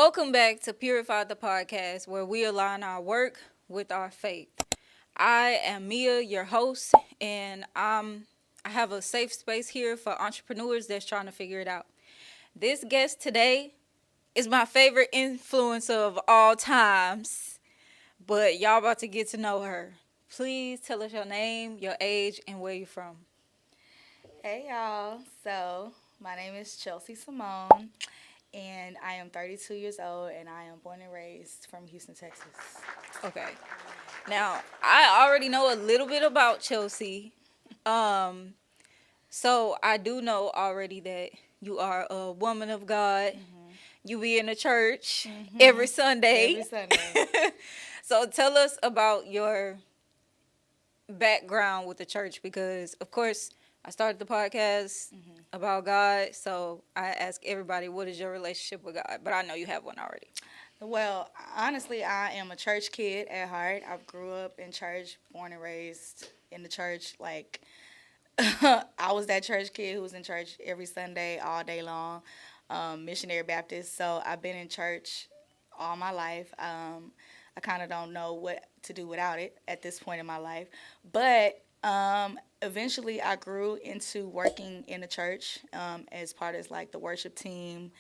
Welcome back to Purified The Podcast, where we align our work with our faith. I am Mia, your host, and I have a safe space here for entrepreneurs that's trying to figure it out. This guest today is my favorite influencer of all times, but y'all about to get to know her. Please tell us your name, your age, and where you're from. Hey y'all, so my name is Chelsea Simone and I am 32 years old and I am born and raised from Houston, Texas. Okay. Now, I already know a little bit about Chelsea. Um, so I do know already that you are a woman of God. You be in the church every Sunday. Every Sunday. So tell us about your background with the church because, of course, I started the podcast about God. So I ask everybody, what is your relationship with God? But I know you have one already. Well, honestly, I am a church kid at heart. I grew up in church, born and raised in the church. Like, I was that church kid who was in church every Sunday, all day long, missionary Baptist. So I've been in church all my life. I kind of don't know what to do without it at this point in my life. But eventually I grew into working in the church as part of like the worship team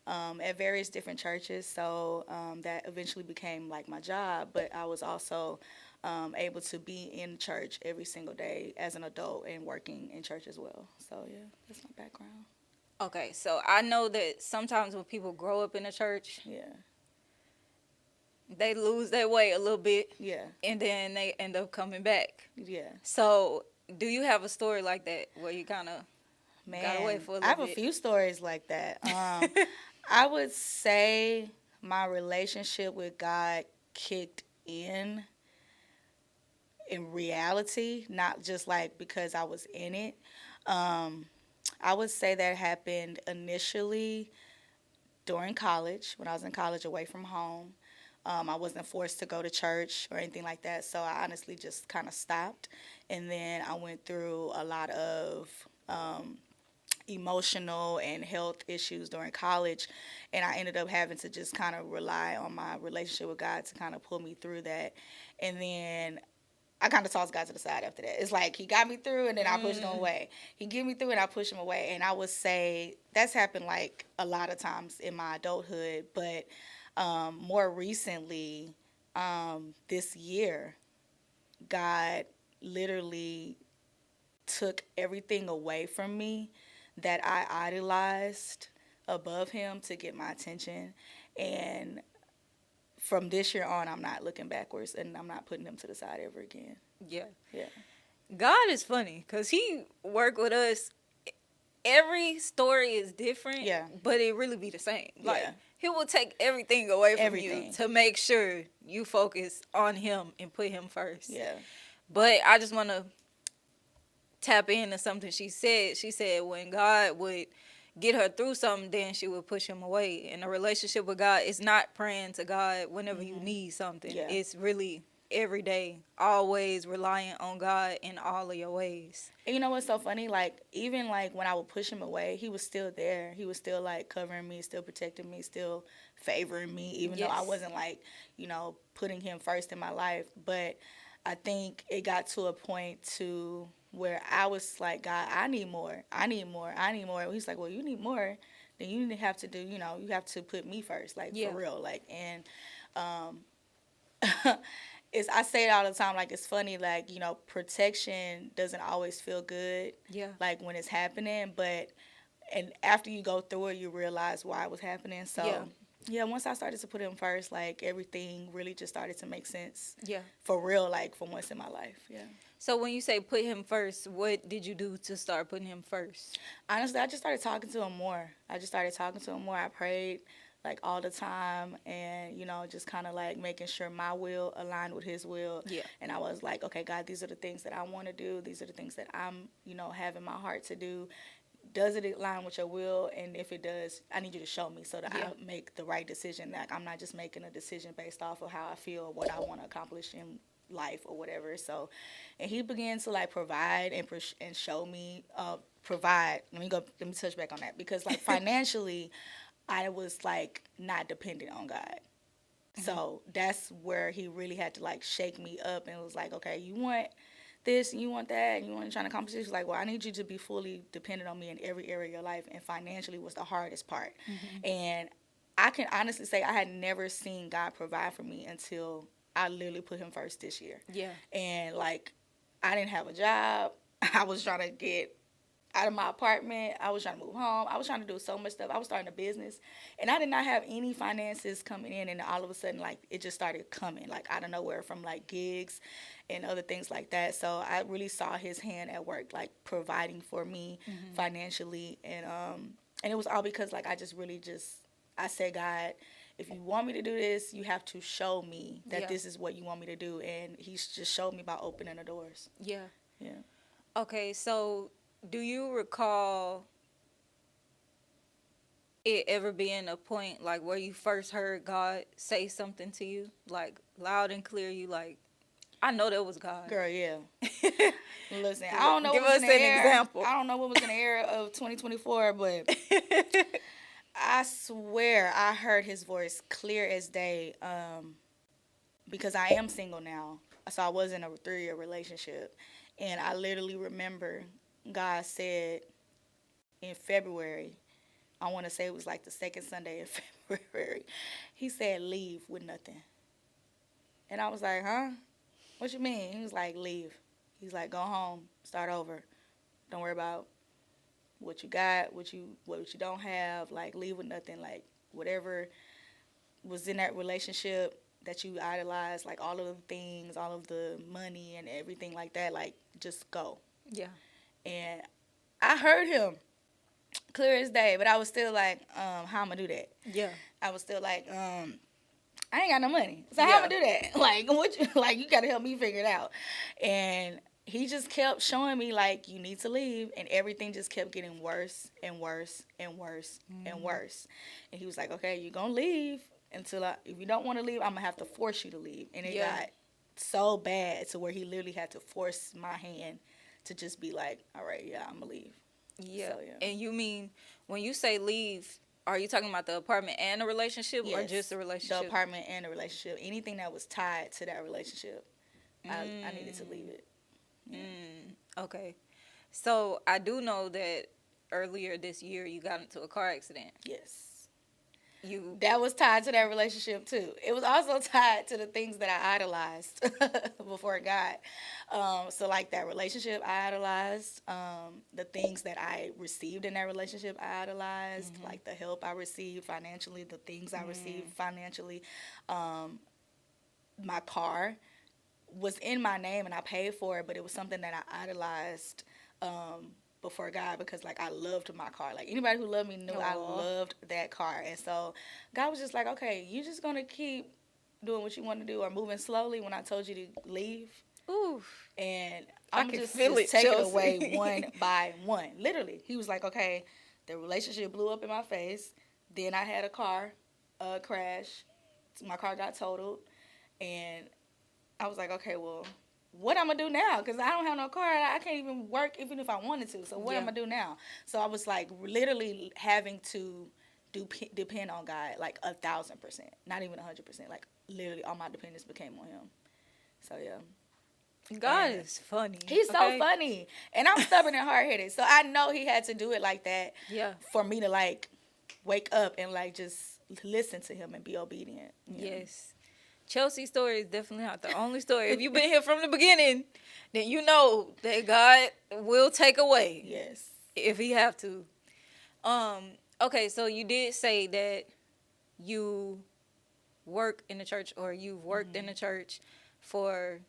at various different churches. So that eventually became like my job. But I was also able to be in church every single day as an adult and working in church as well. So yeah, that's my background. Okay, so I know that sometimes when people grow up in a church, Yeah. they lose their way a little bit. Yeah. And then they end up coming back. Yeah. So, do you have a story like that where you kind of got away for a little bit? I have a few stories like that. I would say my relationship with God kicked in reality, not just like because I was in it. I would say that happened initially during college, when I was in college away from home. I wasn't forced to go to church or anything like that, so I honestly just kind of stopped. And then I went through a lot of emotional and health issues during college, and I ended up having to just kind of rely on my relationship with God to kind of pull me through that. And then I kind of tossed God to the side after that. It's like he got me through, and then I pushed him away. He get me through, and I push him away. And I would say that's happened like a lot of times in my adulthood, but more recently, this year, God literally took everything away from me that I idolized above him to get my attention. And from this year on, I'm not looking backwards and I'm not putting him to the side ever again. Yeah. Yeah. God is funny because he work with us. Every story is different, Yeah. but it really be the same. Like, Yeah. he will take everything away from Everything. you to make sure you focus on him and put him first. Yeah. But I just want to tap into something she said. She said when God would get her through something, then she would push him away. And a relationship with God is not praying to God whenever you need something. Yeah. It's really every day, always relying on God in all of your ways. And you know what's so funny? Like, even like when I would push him away, he was still there. He was still like covering me, still protecting me, still favoring me, even though I Yes. wasn't like, putting him first in my life. But I think it got to a point to where I was like, God, I need more. I need more. I need more. He's like, well, you need more. Then you have to do, you have to put me first, like, Yeah. for real. Like, and I say it all the time, like, it's funny, like, protection doesn't always feel good, Yeah. like, when it's happening, and after you go through it, you realize why it was happening. So, yeah, once I started to put him first, like, everything really just started to make sense. Yeah. For real, like, for once in my life, yeah. So when you say put him first, what did you do to start putting him first? Honestly, I just started talking to him more. I prayed like all the time and, just kind of like making sure my will aligned with his will. Yeah. And I was like, okay, God, these are the things that I want to do. These are the things that I'm, have in my heart to do. Does it align with your will? And if it does, I need you to show me so that I make the right decision. Like, I'm not just making a decision based off of how I feel, what I want to accomplish in life or whatever. So, and he began to like provide and show me, let me touch back on that because like financially, I was like not dependent on God. So that's where he really had to like shake me up and was like, okay, you want this and you want that and you want to try to accomplish this. Like, well, I need you to be fully dependent on me in every area of your life. And financially was the hardest part. And I can honestly say I had never seen God provide for me until I literally put him first this year. Yeah. And like, I didn't have a job. I was trying to get out of my apartment. I was trying to move home. I was trying to do so much stuff. I was starting a business, and I did not have any finances coming in. And all of a sudden, like it just started coming, like out of nowhere from like gigs and other things like that. So I really saw his hand at work, like providing for me financially, and it was all because like I just really I said, God, if you want me to do this, you have to show me that this is what you want me to do. And he's just showed me by opening the doors. Yeah. Yeah. Okay, so do you recall it ever being a point like where you first heard God say something to you, like loud and clear? You like, I know that was God. Girl, yeah. Listen, I don't know Give what was us in the an air. example. I don't know what was in the air of 2024, but I swear I heard his voice clear as day. Because I am single now, so I was in a 3-year relationship, and I literally remember God said in February. I want to say it was like the second Sunday in February. He said, "Leave with nothing," and I was like, "Huh? What you mean?" He was like, "Leave." He's like, "Go home, start over. Don't worry about what you got, what you don't have. Like, leave with nothing. Like, whatever was in that relationship that you idolized, like all of the things, all of the money and everything like that, like just go." Yeah. And I heard him clear as day, but I was still like, how I'm gonna do that? Yeah. I was still like, I ain't got no money, so how I'm gonna do that? Like, what? You gotta help me figure it out. And he just kept showing me like, you need to leave, and everything just kept getting worse and worse and worse and worse. And he was like, okay, you're gonna leave until if you don't want to leave, I'm gonna have to force you to leave. And it got so bad to where he literally had to force my hand to just be like, all right, yeah, I'm gonna leave. Yeah. So, yeah. And you mean when you say leave, are you talking about the apartment and the relationship, or Yes, just the relationship? the apartment and the relationship. Anything that was tied to that relationship, I needed to leave it. Yeah. Okay. So I do know that earlier this year you got into a car accident. Yes. You That was tied to that relationship too. It was also tied to the things that I idolized before God. So like that relationship I idolized, the things that I received in that relationship I idolized, like the help I received financially, the things I received financially. My car was in my name and I paid for it, but it was something that I idolized before God, because like I loved my car. Like anybody who loved me knew I loved that car. And so God was just like, okay, you just gonna keep doing what you want to do or moving slowly when I told you to leave. Oof. And I I'm can just feel it, take it Chelsea. away one by one. Literally. He was like, okay, the relationship blew up in my face. Then I had a car crash. My car got totaled. And I was like, okay, well, what I'm going to do now? Because I don't have no car. I can't even work even if I wanted to. So what am I going to do now? So I was like literally having to depend on God like 1,000%. Not even 100%. Like literally all my dependence became on him. So yeah. God is funny. He's so funny. And I'm stubborn and hard-headed. So I know he had to do it like that for me to like wake up and like just listen to him and be obedient. Yes. Chelsea's story is definitely not the only story. If you've been here from the beginning, then you know that God will take away. Yes. If he have to. Okay, so you did say that you work in the church, or you've worked in the church for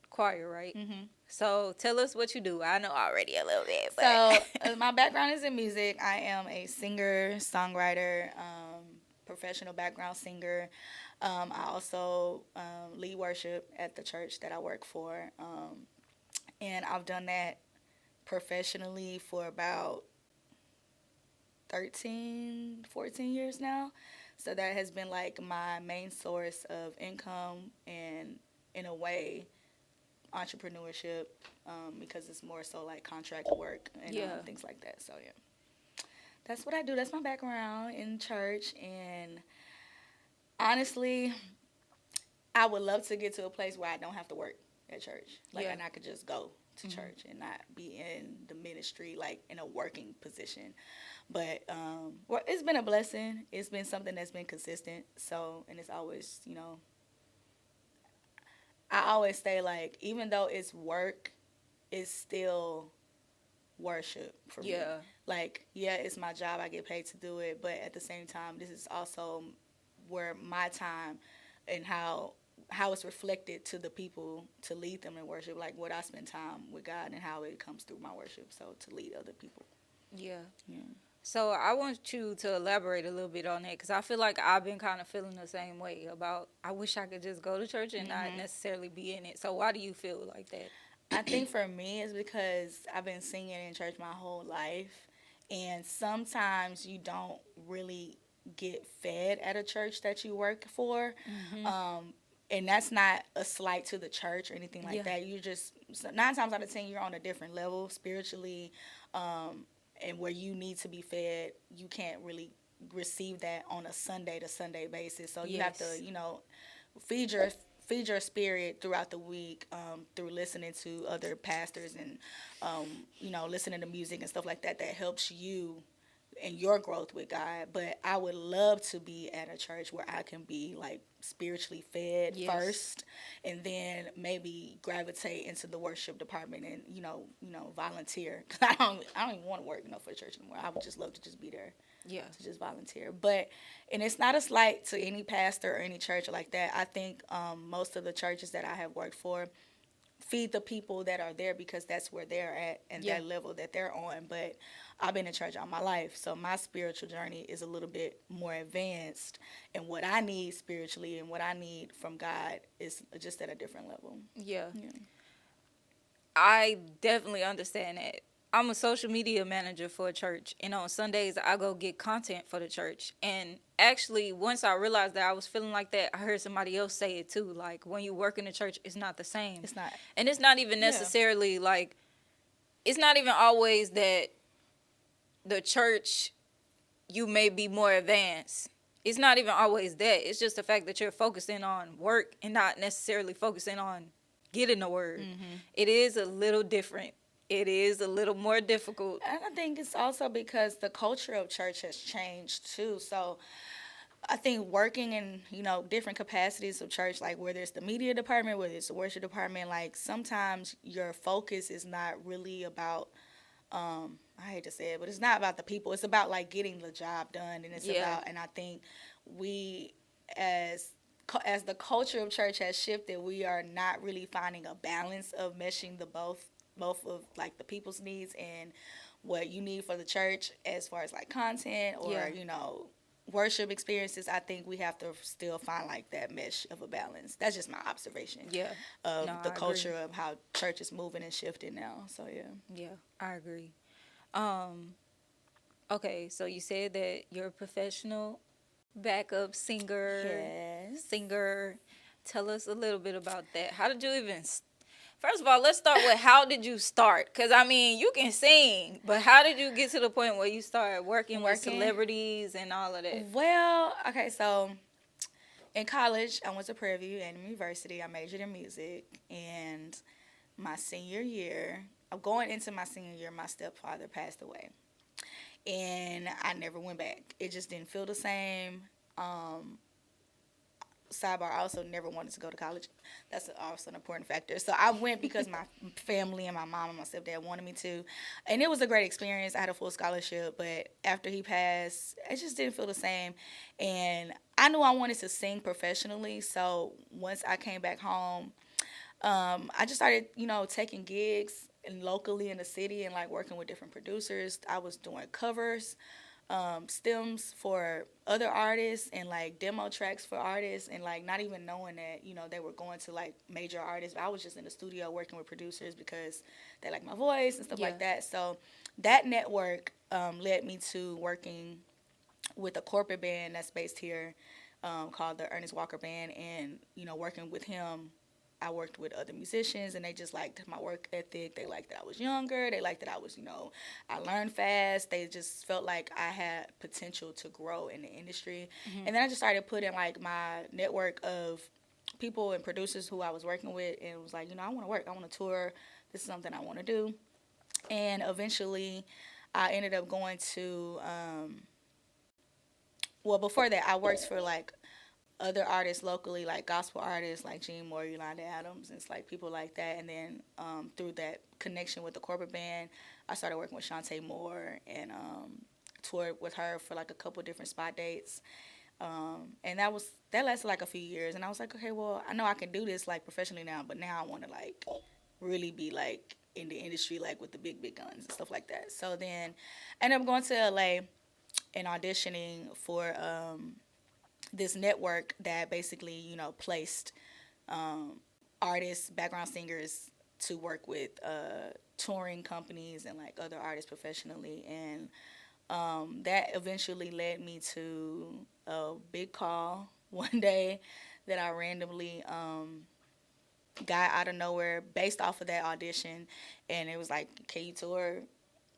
choir, right? So tell us what you do. I know already a little bit. But. So my background is in music. I am a singer, songwriter, professional background singer. I also lead worship at the church that I work for. And I've done that professionally for about 13, 14 years now. So that has been like my main source of income and, in a way, entrepreneurship, because it's more so like contract work and things like that. So yeah, That's what I do. That's my background in church. And honestly, I would love to get to a place where I don't have to work at church. Like, Yeah. and I could just go to church and not be in the ministry, like in a working position. But well, it's been a blessing. It's been something that's been consistent. So, and it's always, I always say, like, even though it's work, it's still worship for me. Yeah. Like, yeah, it's my job. I get paid to do it. But at the same time, this is also where my time and how it's reflected to the people to lead them in worship, like what I spend time with God and how it comes through my worship. So to lead other people. Yeah. Yeah. So I want you to elaborate a little bit on that because I feel like I've been kind of feeling the same way about I wish I could just go to church and not necessarily be in it. So why do you feel like that? I think for me it's because I've been singing in church my whole life, and sometimes you don't really get fed at a church that you work for. And that's not a slight to the church or anything like that. You just 9 times out of 10 you're on a different level spiritually, and where you need to be fed, you can't really receive that on a Sunday to Sunday basis. So you have to, feed your feed your spirit throughout the week, through listening to other pastors and listening to music and stuff like that that helps you in your growth with God. But I would love to be at a church where I can be like spiritually fed first, and then maybe gravitate into the worship department and volunteer. Cause I don't even want to work for the church anymore. I would just love to just be there. Yeah. To just volunteer. And it's not a slight to any pastor or any church like that. I think most of the churches that I have worked for feed the people that are there because that's where they're at and that level that they're on. But I've been in church all my life, so my spiritual journey is a little bit more advanced, and what I need spiritually and what I need from God is just at a different level. Yeah. I definitely understand that. I'm a social media manager for a church, and on Sundays I go get content for the church. And actually, once I realized that I was feeling like that, I heard somebody else say it too. Like, when you work in the church, it's not the same. It's not. And it's not even necessarily like, it's not even always that the church, you may be more advanced. It's not even always that. It's just the fact that you're focusing on work and not necessarily focusing on getting the word. It is a little different. It is a little more difficult. And I think it's also because the culture of church has changed too. So I think working in, different capacities of church, like whether it's the media department, whether it's the worship department, like sometimes your focus is not really about, I hate to say it, but it's not about the people. It's about like getting the job done. And it's about, and I think we as the culture of church has shifted, we are not really finding a balance of meshing the both of like the people's needs and what you need for the church as far as like content or worship experiences. I think we have to still find like that mesh of a balance. That's just my observation of the culture of how church is moving and shifting now. So I agree. Okay, so you said that you're a professional backup singer. Tell us a little bit about that. How did you even First of all, let's start with how did you start? Because, I mean, you can sing, but how did you get to the point where you started working with celebrities and all of that? Well, okay, so in college, I went to Prairie View and University. I majored in music, and my senior year, going into my senior year, my stepfather passed away, and I never went back. It just didn't feel the same. Sidebar, I also never wanted to go to college. That's also an important factor. So I went because my family and my mom and my stepdad wanted me to. And it was a great experience. I had a full scholarship. But after he passed, it just didn't feel the same. And I knew I wanted to sing professionally. So once I came back home, I just started, taking gigs locally in the city and, like, working with different producers. I was doing covers. Stems for other artists and like demo tracks for artists, and like not even knowing that they were going to like major artists. But I was just in the studio working with producers because they like my voice and stuff like that. So that network led me to working with a corporate band that's based here, called the Ernest Walker Band, and working with him, I worked with other musicians, and they just liked my work ethic. They liked that I was younger. They liked that I was, I learned fast. They just felt like I had potential to grow in the industry. Mm-hmm. And then I just started putting like my network of people and producers who I was working with, and it was like, I want to work. I want to tour. This is something I want to do. And eventually, I ended up going to, well, before that, I worked for like other artists locally, like gospel artists like Gene Moore, Yolanda Adams, and it's like people like that. And then through that connection with the corporate band, I started working with Shantae Moore and toured with her for like a couple different spot dates. And that lasted like a few years. And I was like, okay, well, I know I can do this like professionally now, but now I want to like really be like in the industry, like with the big guns and stuff like that. So then I ended up going to LA and auditioning for this network that basically, placed artists, background singers to work with touring companies and like other artists professionally. And that eventually led me to a big call one day that I randomly got out of nowhere based off of that audition. And it was like, can you tour?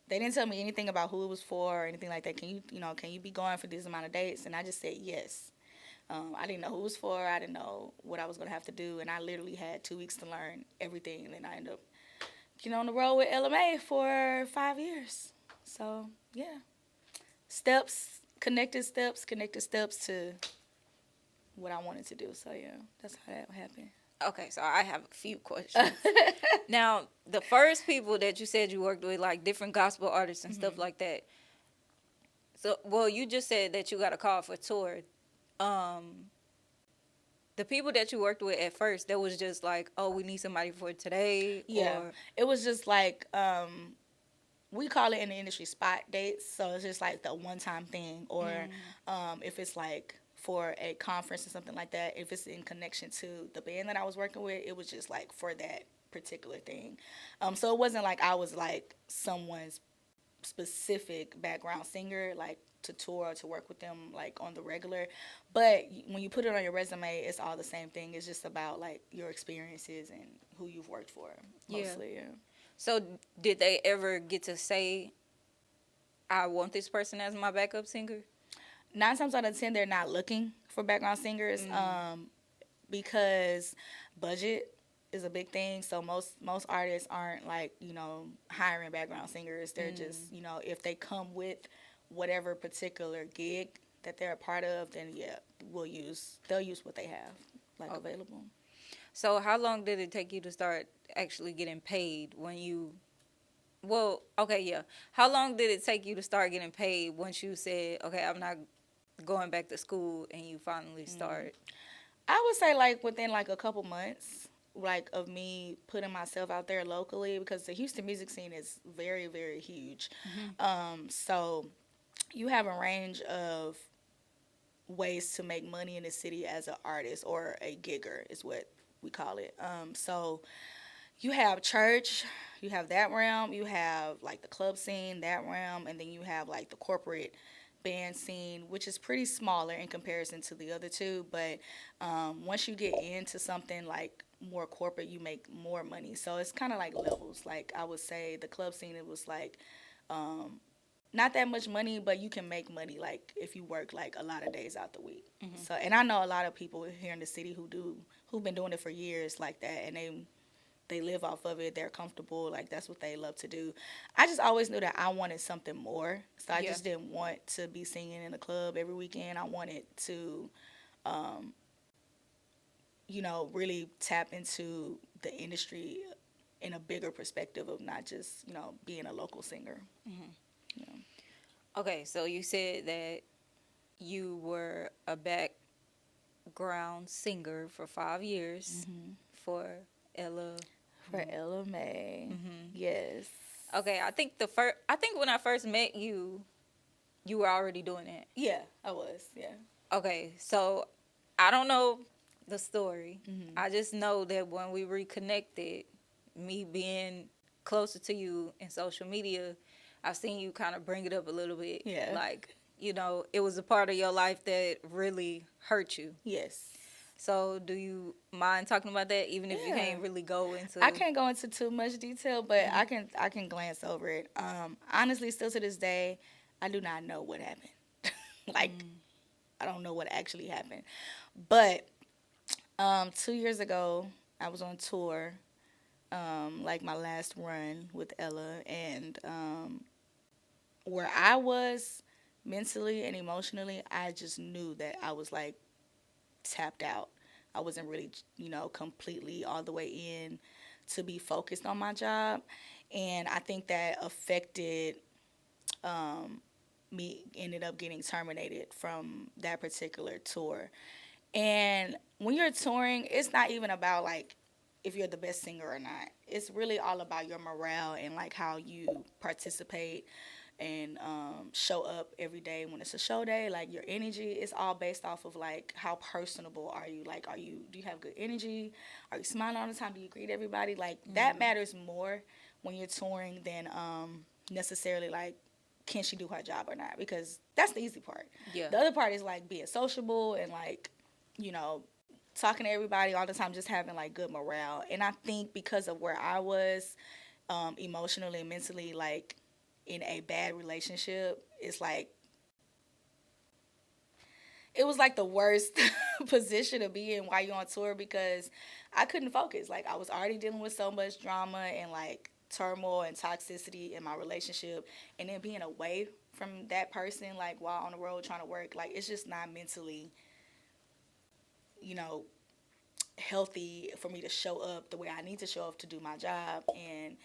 They didn't tell me anything about who it was for or anything like that. Can you be going for this amount of dates? And I just said yes. I didn't know who it was for. I didn't know what I was going to have to do. And I literally had 2 weeks to learn everything. And then I ended up getting on the road with LMA for 5 years. So, yeah. Connected steps to what I wanted to do. So, yeah, that's how that happened. Okay, so I have a few questions. Now, the first people that you said you worked with, like different gospel artists and stuff like that. So, well, you just said that you got a call for tour. The people that you worked with at first, that was just like, oh, we need somebody for today. Yeah, or... it was just like we call it in the industry spot dates. So it's just like the one-time thing, or if it's like for a conference or something like that, if it's in connection to the band that I was working with, it was just like for that particular thing. So it wasn't like I was like someone's specific background singer, like to tour or to work with them like on the regular. But when you put it on your resume, it's all the same thing. It's just about like your experiences and who you've worked for mostly. Yeah. So did they ever get to say, I want this person as my backup singer? 9 times out of 10, they're not looking for background singers because budget is a big thing. So most artists aren't like, hiring background singers. They're just, if they come with whatever particular gig that they're a part of, then yeah, they'll use what they have available. So how long did it take you to start actually getting paid when you, well, okay, yeah. How long did it take you to start getting paid once you said, okay, I'm not going back to school, and you finally start? I would say like within like a couple months, like of me putting myself out there locally, because the Houston music scene is very, very huge. So you have a range of ways to make money in the city as an artist, or a gigger is what we call it. So you have church, you have that realm, you have like the club scene, that realm, and then you have like the corporate band scene, which is pretty smaller in comparison to the other two. But once you get into something like more corporate, you make more money. So it's kind of like levels. Like I would say the club scene, it was like not that much money, but you can make money like if you work like a lot of days out the week. So, and I know a lot of people here in the city who've been doing it for years like that, and they live off of it. They're comfortable. Like, that's what they love to do. I just always knew that I wanted something more. So I just didn't want to be singing in a club every weekend. I wanted to, really tap into the industry in a bigger perspective of not just, being a local singer. Okay, so you said that you were a background singer for 5 years for Ella. For LMA, yes. Okay, I think when I first met you, you were already doing it. Yeah, I was. Yeah. Okay, so I don't know the story. I just know that when we reconnected, me being closer to you in social media, I've seen you kind of bring it up a little bit. Yeah. Like, it was a part of your life that really hurt you. Yes. So, do you mind talking about that, even if you Yeah. can't really go into? I can't go into too much detail, but I can glance over it. Honestly, still to this day, I do not know what happened. Like, I don't know what actually happened. But 2 years ago, I was on tour, like my last run with Ella, and where I was mentally and emotionally, I just knew that I was like tapped out. I wasn't really, completely all the way in to be focused on my job. And I think that affected me, ended up getting terminated from that particular tour. And when you're touring, it's not even about like if you're the best singer or not. It's really all about your morale and like how you participate and show up every day when it's a show day. Like your energy is all based off of like how personable are you. Like, do you have good energy? Are you smiling all the time? Do you greet everybody? Like that matters more when you're touring than necessarily like can she do her job or not, because that's the easy part. Yeah. The other part is like being sociable and like, you know, talking to everybody all the time, just having like good morale. And I think because of where I was emotionally and mentally, like in a bad relationship, it's like it was like the worst position to be in while you're on tour, because I couldn't focus. Like I was already dealing with so much drama and like turmoil and toxicity in my relationship, and then being away from that person like while on the road trying to work, like it's just not mentally, you know, healthy for me to show up the way I need to show up to do my job. And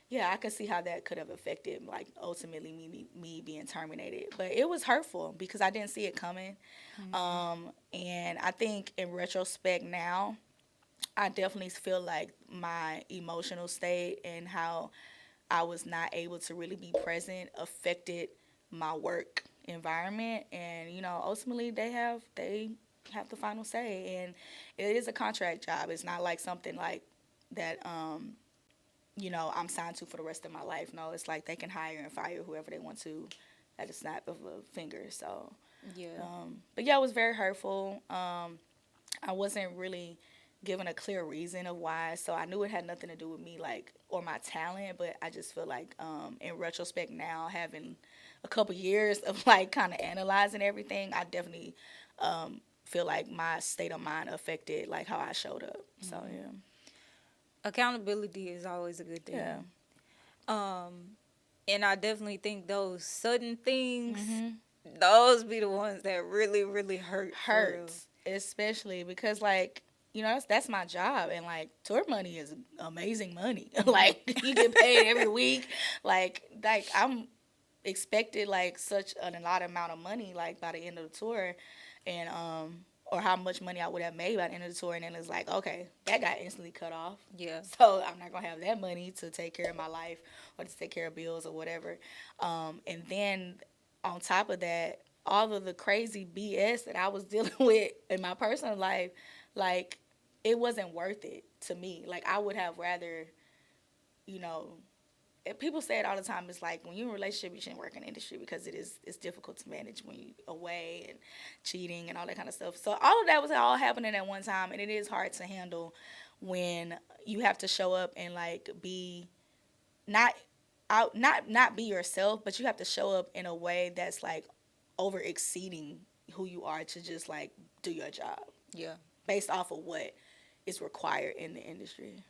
yeah, I could see how that could have affected like ultimately me being terminated. But it was hurtful because I didn't see it coming. And I think in retrospect now, I definitely feel like my emotional state and how I was not able to really be present affected my work environment. And ultimately they have the final say, and it is a contract job. It's not like something like that I'm signed to for the rest of my life. No, it's like they can hire and fire whoever they want to at a snap of a finger. So Yeah. but yeah, it was very hurtful. I wasn't really given a clear reason of why, so I knew it had nothing to do with me, like, or my talent. But I just feel like in retrospect now, having a couple years of like kind of analyzing everything, I definitely feel like my state of mind affected like how I showed up. So yeah. Accountability is always a good thing. Yeah. And I definitely think those sudden things, Mm-hmm. those be the ones that really, really hurt. For real. Hurts, especially because like that's my job, and like tour money is amazing money. Like you get paid every week, like I'm expected like such a lot amount of money like by the end of the tour, and or how much money I would have made by the end of the tour, and then it's like, okay, that got instantly cut off. Yeah. So I'm not gonna have that money to take care of my life or to take care of bills or whatever. And then on top of that, all of the crazy BS that I was dealing with in my personal life, like it wasn't worth it to me. Like I would have rather, you know, people say it all the time. It's like when you're in a relationship, you shouldn't work in the industry because it's difficult to manage when you're away and cheating and all that kind of stuff. So all of that was all happening at one time, and it is hard to handle when you have to show up and like be not not be yourself, but you have to show up in a way that's like over exceeding who you are to just like do your job Yeah. based off of what is required in the industry.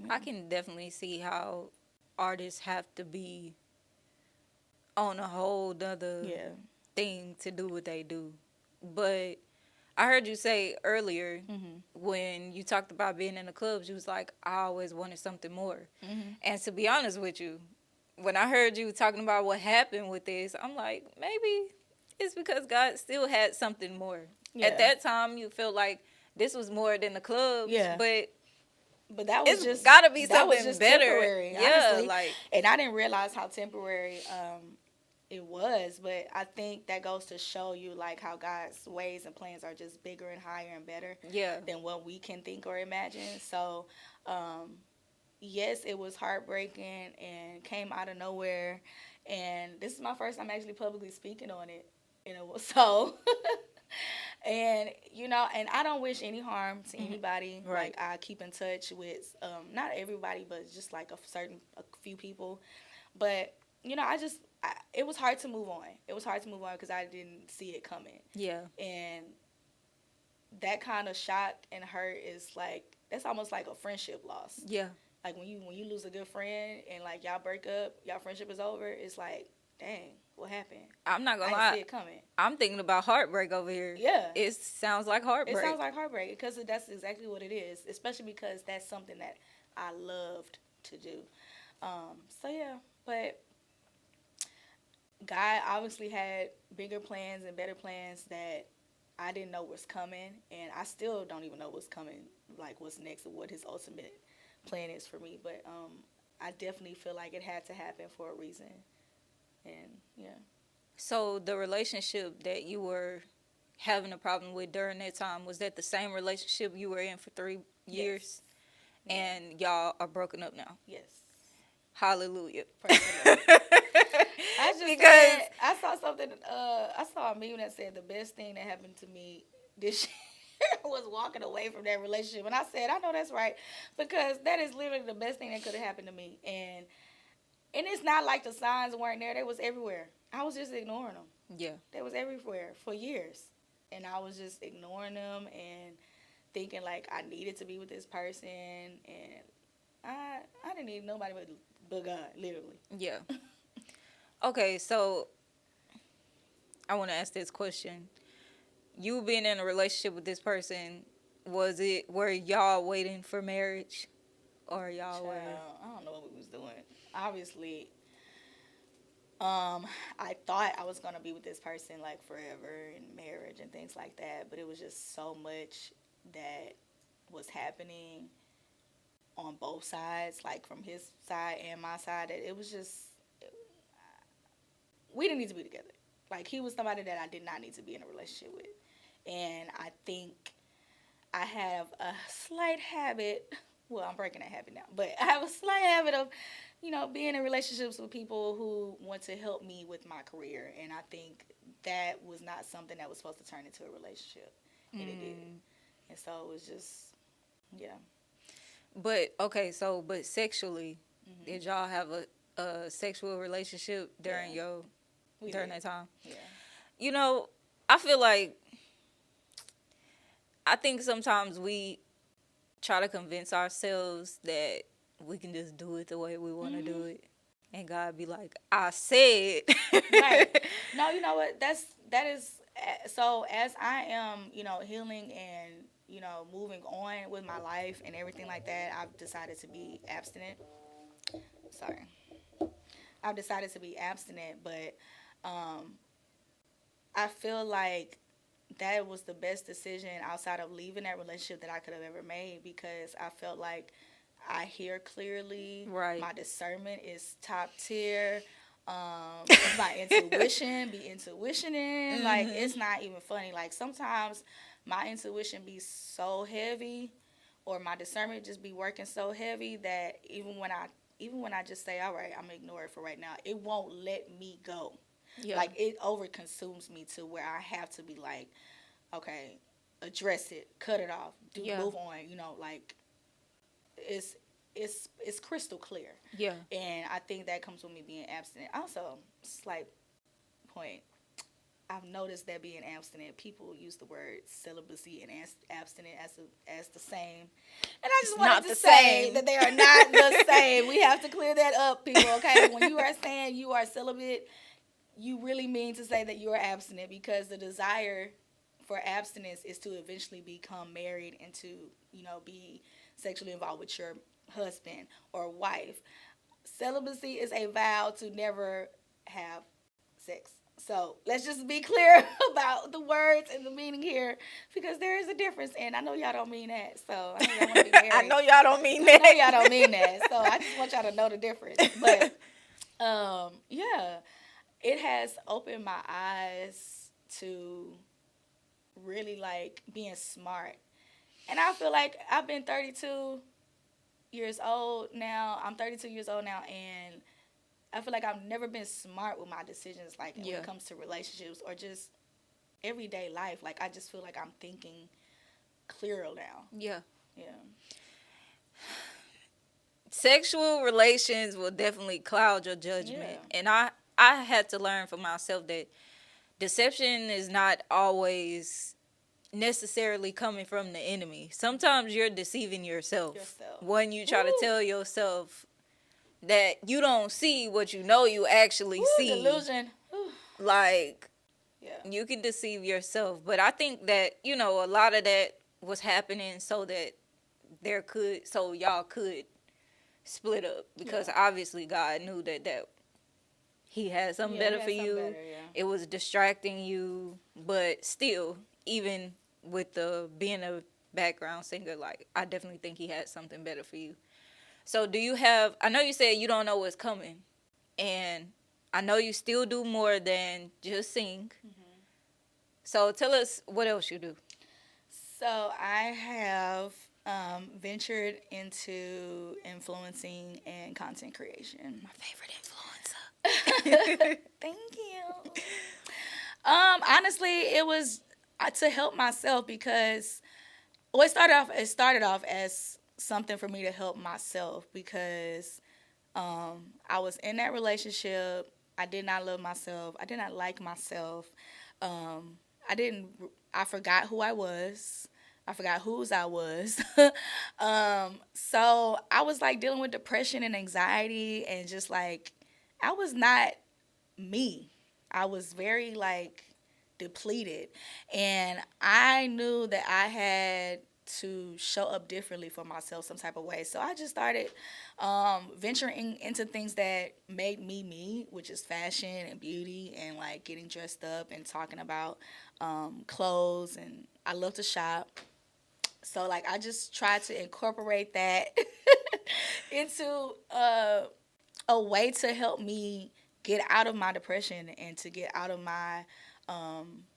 I can definitely see how artists have to be on a whole nother Yeah. thing to do what they do. But I heard you say earlier when you talked about being in the clubs, you was like, I always wanted something more. And to be honest with you, when I heard you talking about what happened with this, I'm like, maybe it's because God still had something more. Yeah. At that time, you felt like this was more than the clubs, Yeah. but that was it's just gotta be that was something just better. temporary, Yeah, honestly. like, And I didn't realize how temporary it was, but I think that goes to show you like how God's ways and plans are just bigger and higher and better yeah, than what we can think or imagine. So yes, it was heartbreaking and came out of nowhere, and this is my first time actually publicly speaking on it. So And and I don't wish any harm to anybody. Right. Like, I keep in touch with not everybody, but just like a few people. But it was hard to move on. It was hard to move on because I didn't see it coming. Yeah. And that kind of shock and hurt is like, that's almost like a friendship loss. Yeah. Like when you lose a good friend and like y'all break up, y'all friendship is over. It's like, dang, what happened? I'm not gonna I lie. didn't see it coming. I'm thinking about heartbreak over here. Yeah. It sounds like heartbreak. It sounds like heartbreak because that's exactly what it is, especially because that's something that I loved to do. So yeah, but God obviously had bigger plans and better plans that I didn't know was coming, and I still don't even know what's coming, like what's next or what his ultimate plan is for me. But I definitely feel like it had to happen for a reason, and yeah. So the relationship that you were having a problem with during that time, was that the same relationship you were in for 3 years? Yes. And y'all are broken up now? Yes. Hallelujah. I just Because I saw something. I saw a meme that said the best thing that happened to me this year was walking away from that relationship, and I said, I know that's right, because that is literally the best thing that could have happened to me. And it's not like the signs weren't there; they was everywhere. I was just ignoring them. yeah. They was everywhere for years, and I was just ignoring them and thinking like I needed to be with this person, and I didn't need nobody but God, literally. Yeah. Okay, so I want to ask this question. You being in a relationship with this person, were y'all waiting for marriage, or y'all were? Child, I don't know what we was doing. Obviously, I thought I was gonna be with this person like forever in marriage and things like that, but it was just so much that was happening on both sides, like from his side and my side, that it was just, we didn't need to be together. Like, he was somebody that I did not need to be in a relationship with. And I think I have a slight habit, well, I'm breaking that habit now, but I have a slight habit of, being in relationships with people who want to help me with my career. And I think that was not something that was supposed to turn into a relationship. And it did. And so it was just, yeah. But okay, but sexually, did y'all have a sexual relationship during that time? Yeah. I feel like, I think sometimes we try to convince ourselves that we can just do it the way we want to do it, and God be like, I said. Right. No, you know what? That is, so as I am, healing and, moving on with my life and everything like that, I've decided to be abstinent. Sorry. I've decided to be abstinent, but I feel like that was the best decision outside of leaving that relationship that I could have ever made, because I felt like I hear clearly. Right. My discernment is top tier. My intuition be intuitioning. Like, it's not even funny. Like, sometimes my intuition be so heavy, or my discernment just be working so heavy, that even when I just say, all right, I'm gonna ignore it for right now, it won't let me go. Yeah. Like, it over consumes me to where I have to be like, okay, address it, cut it off, move on. Like, it's crystal clear. Yeah. And I think that comes with me being abstinent. Also, slight point, I've noticed that being abstinent, people use the word celibacy and abstinent as the same. And I just wanted to say that they are not the same. We have to clear that up, people, okay? When you are saying you are celibate, you really mean to say that you are abstinent, because the desire for abstinence is to eventually become married and to, be sexually involved with your husband or wife. Celibacy is a vow to never have sex. So let's just be clear about the words and the meaning here, because there is a difference, and I know y'all don't mean that. So I know y'all want to be married. I know y'all don't mean that. I know y'all don't mean that. So I just want y'all to know the difference. But yeah, it has opened my eyes to really like being smart. And I feel like I've been 32 years old now. I'm 32 years old now, and I feel like I've never been smart with my decisions, like when it comes to relationships or just everyday life. Like, I just feel like I'm thinking clearer now. Yeah. Yeah. Sexual relations will definitely cloud your judgment. Yeah. And I had to learn for myself that deception is not always necessarily coming from the enemy. Sometimes you're deceiving yourself. When you try to tell yourself that you don't see what you know you actually see. Delusion. Like, Yeah. you can deceive yourself. But I think that, a lot of that was happening so that y'all could split up. Because obviously God knew that he had something better for you. It was distracting you. But still, even with being a background singer, like, I definitely think he had something better for you. So I know you said you don't know what's coming, and I know you still do more than just sing. Mm-hmm. So tell us what else you do. So I have ventured into influencing and content creation. My favorite influencer. Thank you. Honestly, it was to help myself because it started off as something for me to help myself because I was in that relationship. I did not love myself. I did not like myself. I forgot who I was. I forgot whose I was. So I was like dealing with depression and anxiety and just like, I was not me. I was very like depleted. And I knew that I had to show up differently for myself some type of way. So I just started venturing into things that made me, which is fashion and beauty and like getting dressed up and talking about clothes. And I love to shop. So like I just tried to incorporate that into a way to help me get out of my depression and to get out of my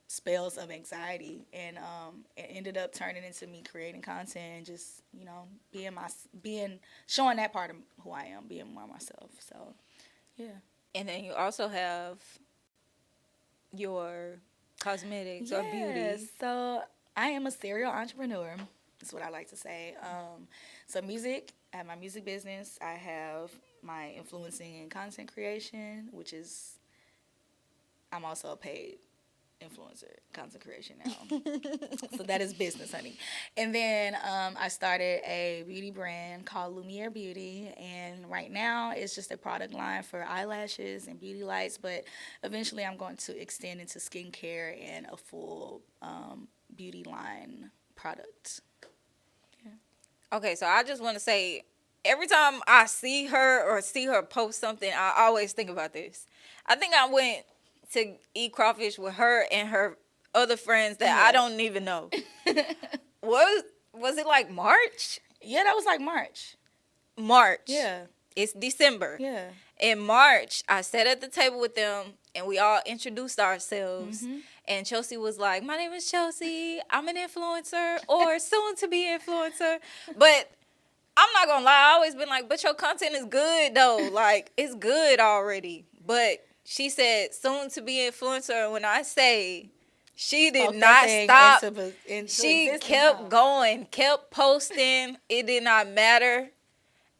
spells of anxiety, and it ended up turning into me creating content and just showing that part of who I am, being more myself. So yeah. And then you also have your cosmetics or beauty. So I am a serial entrepreneur. That's what I like to say. So music, I have my music business. I have my influencing and content creation, which is, I'm also a paid influencer, content creation now. So that is business, honey. And then I started a beauty brand called Lumiere Beauty, and right now it's just a product line for eyelashes and beauty lights, but eventually I'm going to extend into skincare and a full beauty line product. Yeah. Okay, so I just want to say, every time I see her post something, I always think about this. I think I went to eat crawfish with her and her other friends that I don't even know. Was it like March? Yeah, that was like March. Yeah. It's December. Yeah. In March, I sat at the table with them and we all introduced ourselves. Mm-hmm. And Chelsea was like, "My name is Chelsea. I'm an influencer or soon to be influencer." But I'm not gonna lie, I always been like, "But your content is good though. Like, it's good already." But she said soon to be influencer, and when I say she did not stop, she kept going, kept posting. It did not matter.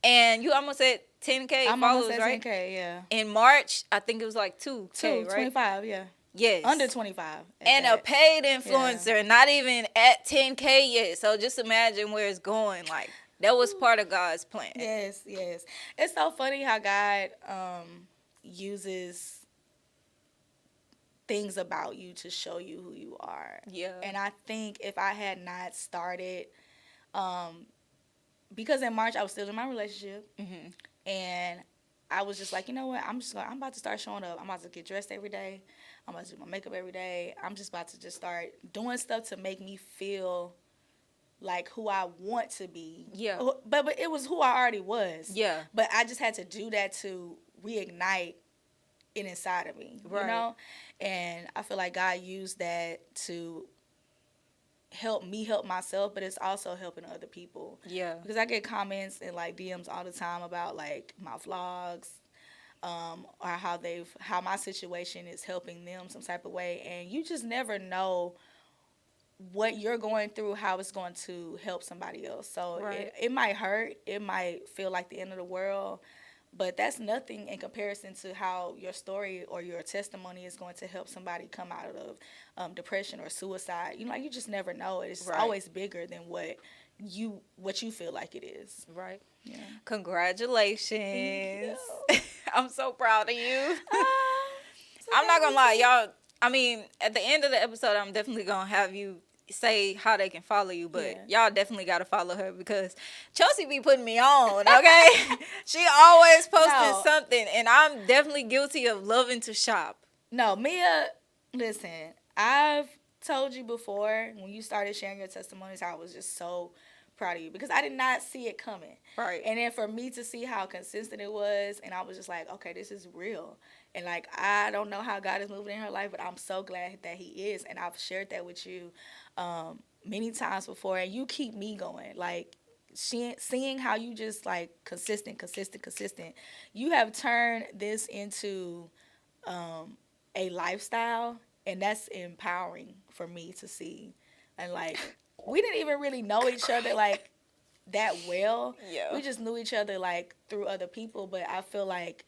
And you almost said 10K I'm followers, almost at right? 10K, yeah. In March, I think it was like 2K, right? 25, yeah. Yes. Under 25. And a paid influencer, not even at 10K yet. So just imagine where it's going. Like, that was part of God's plan. Yes. It's so funny how God uses things about you to show you who you are. Yeah. And I think if I had not started, because in March I was still in my relationship, mm-hmm. and I was just like, you know what, I'm about to start showing up. I'm about to get dressed every day. I'm about to do my makeup every day. I'm just about to just start doing stuff to make me feel like who I want to be. Yeah. But it was who I already was. Yeah. But I just had to do that to reignite it inside of me, right. You know? And I feel like God used that to help me help myself, but it's also helping other people. Yeah. Because I get comments and like DMs all the time about like my vlogs, or how my situation is helping them some type of way. And you just never know what you're going through, how it's going to help somebody else. So Right. it might hurt, it might feel like the end of the world, but that's nothing in comparison to how your story or your testimony is going to help somebody come out of depression or suicide. You just never know. It's Right. always bigger than what you feel like it is. Right. Yeah. Congratulations. Thank I'm so proud of you. So I'm not gonna lie, happy. y'all. I mean, at the end of the episode, I'm definitely gonna have you say how they can follow you, but Yeah. y'all definitely gotta follow her because Chelsea be putting me on, okay? She always posting No. something, and I'm definitely guilty of loving to shop. No, Mia, listen, I've told you before when you started sharing your testimonies, I was just so proud of you because I did not see it coming. Right. And then for me to see how consistent it was, and I was just like, okay, this is real. And like, I don't know how God is moving in her life, but I'm so glad that He is. And I've shared that with you many times before, and you keep me going. Like, seeing how you just like consistent. You have turned this into a lifestyle, and that's empowering for me to see. And like, we didn't even really know each other like that well. Yeah. We just knew each other like through other people, but I feel like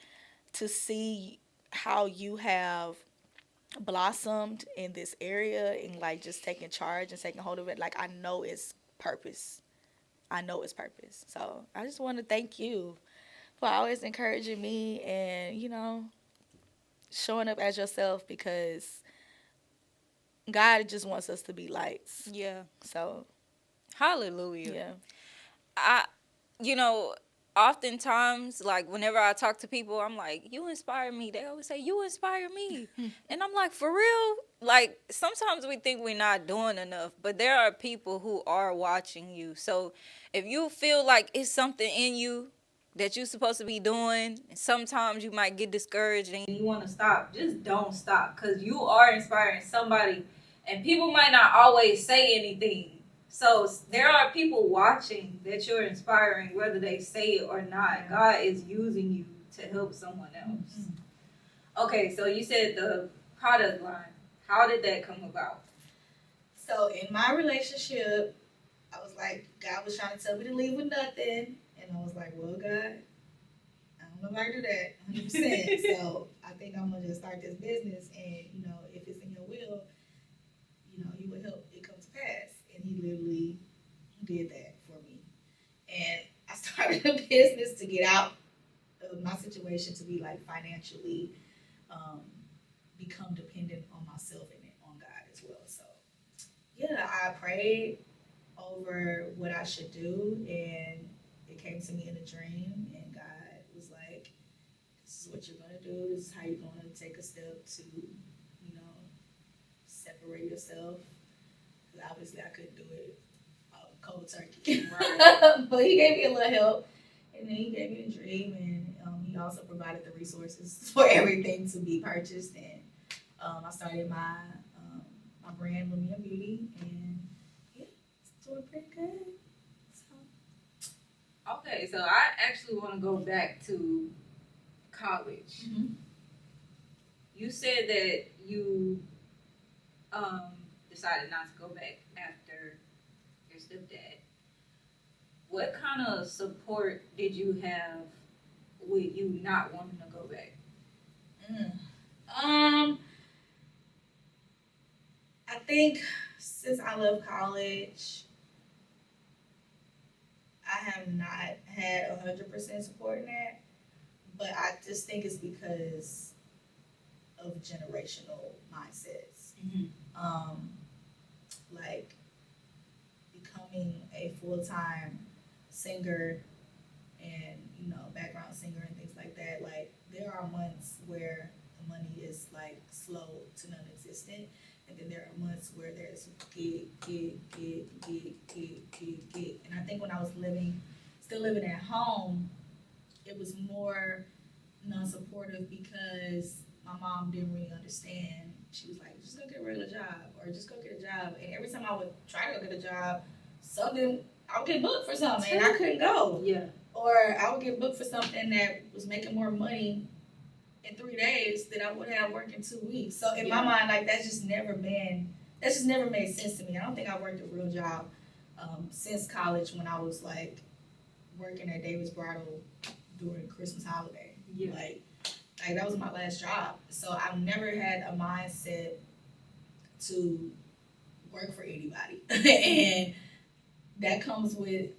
to see how you have blossomed in this area and like just taking charge and taking hold of it, like I know it's purpose. So I just want to thank you for always encouraging me and showing up as yourself, because God just wants us to be lights. Yeah. So Hallelujah. yeah. I, you know, oftentimes, like, whenever I talk to people, I'm like, you inspire me. They always say, you inspire me. And I'm like, for real? Like, sometimes we think we're not doing enough, but there are people who are watching you. So if you feel like it's something in you that you're supposed to be doing, and sometimes you might get discouraged and you want to stop, just don't stop, because you are inspiring somebody, and people might not always say anything. So there are people watching that you're inspiring, whether they say it or not. God is using you to help someone else. Okay, so you said the product line. How did that come about? So in my relationship, I was like, God was trying to tell me to leave with nothing. And I was like, well, God, I don't know if I can do that 100%. So I think I'm going to just start this business. And, if it's in your will, you would help it come to pass. And he literally did that for me. And I started a business to get out of my situation, to be like financially become dependent on myself and on God as well. So yeah, I prayed over what I should do, and it came to me in a dream, and God was like, this is what you're going to do. This is how you're going to take a step to, separate yourself. Because obviously I couldn't do it cold turkey. Right. But he gave me a little help, and then he gave me a dream, and he also provided the resources for everything to be purchased. And I started my brand, Lumia Beauty, and yeah, it's doing pretty good. Okay, so I actually want to go back to college. Mm-hmm. You said that you decided not to go back after your stepdad. What kind of support did you have with you not wanting to go back? I think since I left college, I have not had 100% support in that, but I just think it's because of generational mindsets. Mm-hmm. Like becoming a full-time singer and background singer and things like that. Like there are months where the money is like slow to non-existent, and then there are months where there's gig. And I think when I was still living at home, it was more non-supportive because my mom didn't really understand. She was like, just go get a regular job, or just go get a job. And every time I would try to go get a job, I would get booked for something and I couldn't go. Yeah. Or I would get booked for something that was making more money in 3 days that I would have worked in 2 weeks. So in my mind, like that's just never made sense to me. I don't think I worked a real job since college when I was like working at David's Bridal during Christmas holiday. Yeah. Like that was my last job. So I've never had a mindset to work for anybody. And that comes with,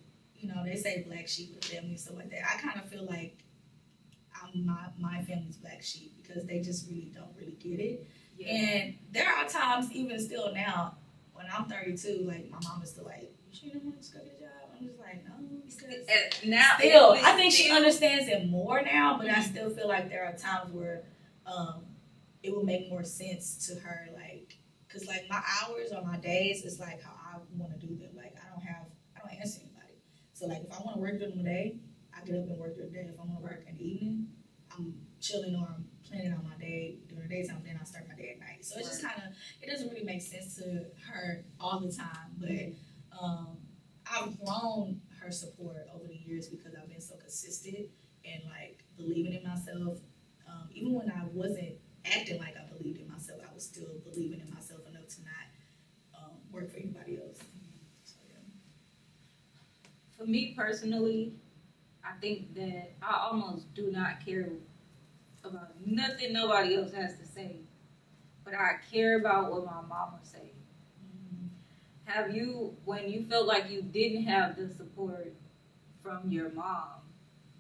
they say black sheep of the family and stuff like that. I kind of feel like my family's black sheep because they just really don't really get it. Yeah. And there are times, even still now, when I'm 32, like my mom is still like, "You sure you don't want to go get a job?" I'm just like, no, because now still, I think she understands it more now, but I still feel like there are times where it will make more sense to her, like, because like my hours or my days is like how I want to do them. Like I don't answer anybody. So like if I want to work during the day, I get up and work during the day. If I want to work in the evening, I'm chilling or I'm planning on my day during the daytime. Then I start my day at night. So it's just kind of, it doesn't really make sense to her all the time. But I've grown her support over the years because I've been so consistent and like believing in myself. Even when I wasn't acting like I believed in myself, I was still believing in myself enough to not work for anybody else. So, yeah. For me personally, I think that I almost do not care about nothing nobody else has to say, but I care about what my mama say. Mm-hmm. Have you, when you felt like you didn't have the support from your mom,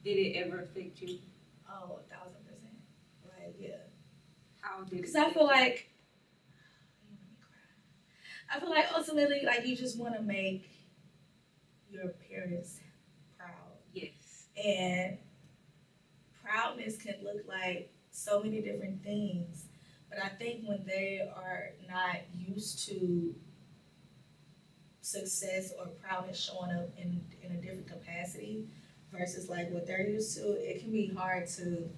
did it ever affect you? Oh, 1,000%. Like, yeah. How did it? Because I feel like ultimately, like, you just want to make your parents proud. Yes. And proudness can look like so many different things. But I think when they are not used to success or proudness showing up in a different capacity versus like what they're used to, it can be hard to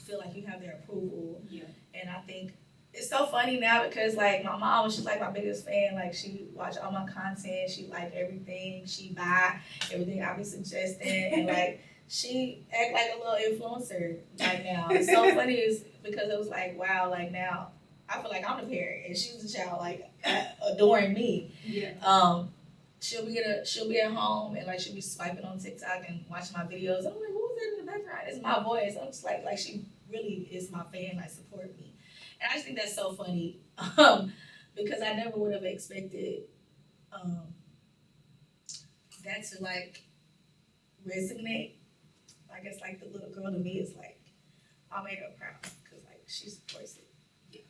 feel like you have their approval. Yeah. And I think it's so funny now because like my mom, she's like my biggest fan. Like she watch all my content, she like everything, she buy everything I be suggesting, and like she act like a little influencer right now. It's so funny is because it was like, wow, like now I feel like I'm the parent and she's the child, like adoring me. Yeah. She'll be at home and like she'll be swiping on TikTok and watching my videos. And I'm like, who's that in the background? It's my voice. I'm just like she really is my fan, like support me. And I just think that's so funny because I never would have expected that to like resonate. I guess like the little girl to me is like, I made her proud because like she supports it. Yeah.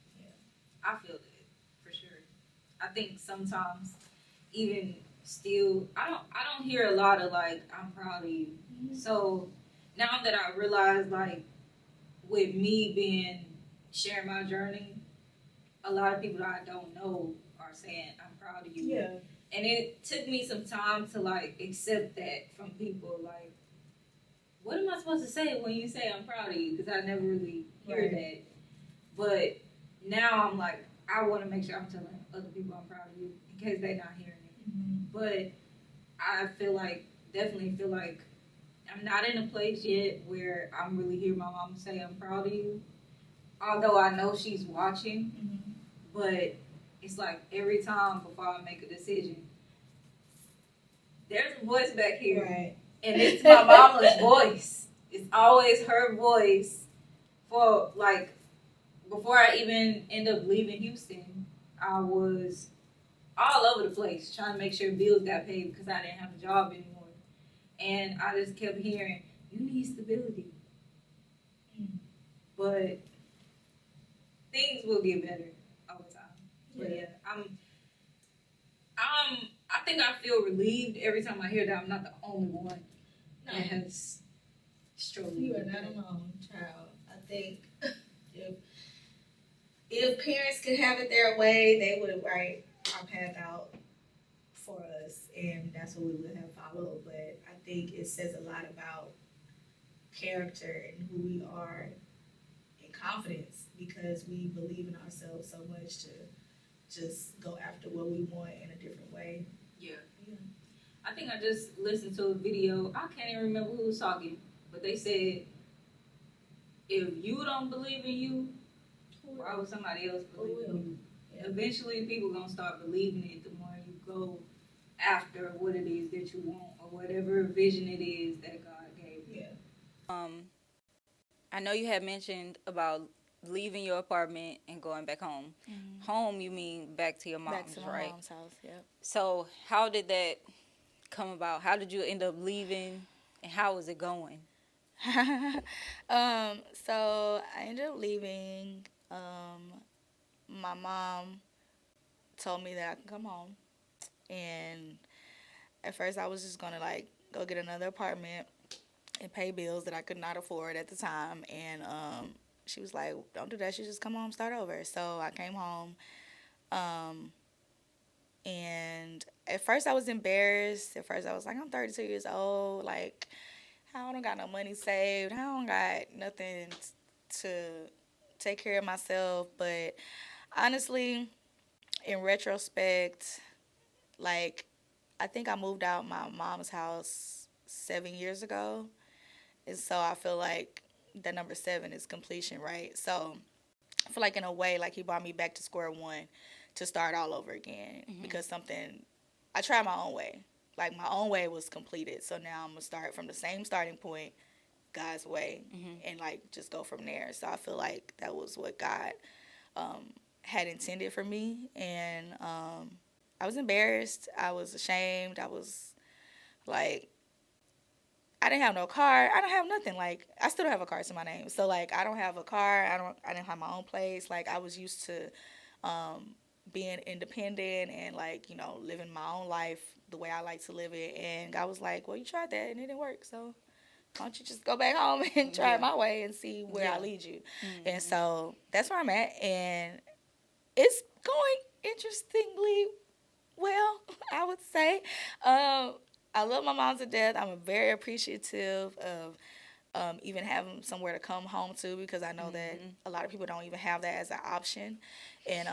I feel that for sure. I think sometimes even still, I don't hear a lot of like, I'm proud of you. Mm-hmm. So now that I realize like with me sharing my journey, a lot of people that I don't know are saying, I'm proud of you. Yeah. And it took me some time to like accept that from people. Like, what am I supposed to say when you say I'm proud of you? Because I never really hear that. But now I'm like, I want to make sure I'm telling other people I'm proud of you in case they're not hearing it. Mm-hmm. But I definitely feel like I'm not in a place yet where I'm really hearing my mom say I'm proud of you. Although I know she's watching, mm-hmm. but it's like every time before I make a decision, there's a voice back here. Right. And it's my mama's voice. It's always her voice. For like, before I even end up leaving Houston, I was all over the place trying to make sure bills got paid because I didn't have a job anymore. And I just kept hearing, you need stability. But things will get better over time. But yeah, I think I feel relieved every time I hear that I'm not the only one that has struggled. You are not alone, child. I think if parents could have it their way, they would have write our path out for us, and that's what we would have followed. But I think it says a lot about character and who we are and confidence because we believe in ourselves so much to just go after what we want in a different way. Yeah. I think I just listened to a video. I can't even remember who was talking, but they said if you don't believe in you, why would somebody else believe in you? Eventually, people gonna start believing it the more you go after what it is that you want or whatever vision it is that God gave you. Yeah. I know you had mentioned about leaving your apartment and going back home. Mm-hmm. Home, you mean back to your mom's, back to my right? mom's house. Yep. So, how did that come about? How did you end up leaving, and how was it going? So I ended up leaving. My mom told me that I can come home, and at first I was just gonna like go get another apartment and pay bills that I could not afford at the time. And she was like, "Don't do that. You just come home, start over." So I came home, and at first I was embarrassed. At first I was like, "I'm 32 years old. Like, I don't got no money saved. I don't got nothing to take care of myself." But honestly, in retrospect, like, I think I moved out my mom's house 7 years ago. And so I feel like the number 7 is completion, right? So I feel like in a way, like he brought me back to square one to start all over again. Mm-hmm. Because I tried my own way. Like my own way was completed. So now I'm going to start from the same starting point, God's way, mm-hmm. and like just go from there. So I feel like that was what God had intended for me. And I was embarrassed. I was ashamed. I was like, I didn't have no car. I don't have nothing. Like, I still don't have a car to my name. So like, I don't have a car. I didn't have my own place. Like, I was used to being independent and like, living my own life the way I like to live it. And I was like, well, you tried that and it didn't work. So why don't you just go back home and try it my way and see where I lead you? Mm-hmm. And so that's where I'm at. And it's going interestingly well, I would say. I love my mom to death. I'm very appreciative of even having somewhere to come home to, because I know mm-hmm. that a lot of people don't even have that as an option. And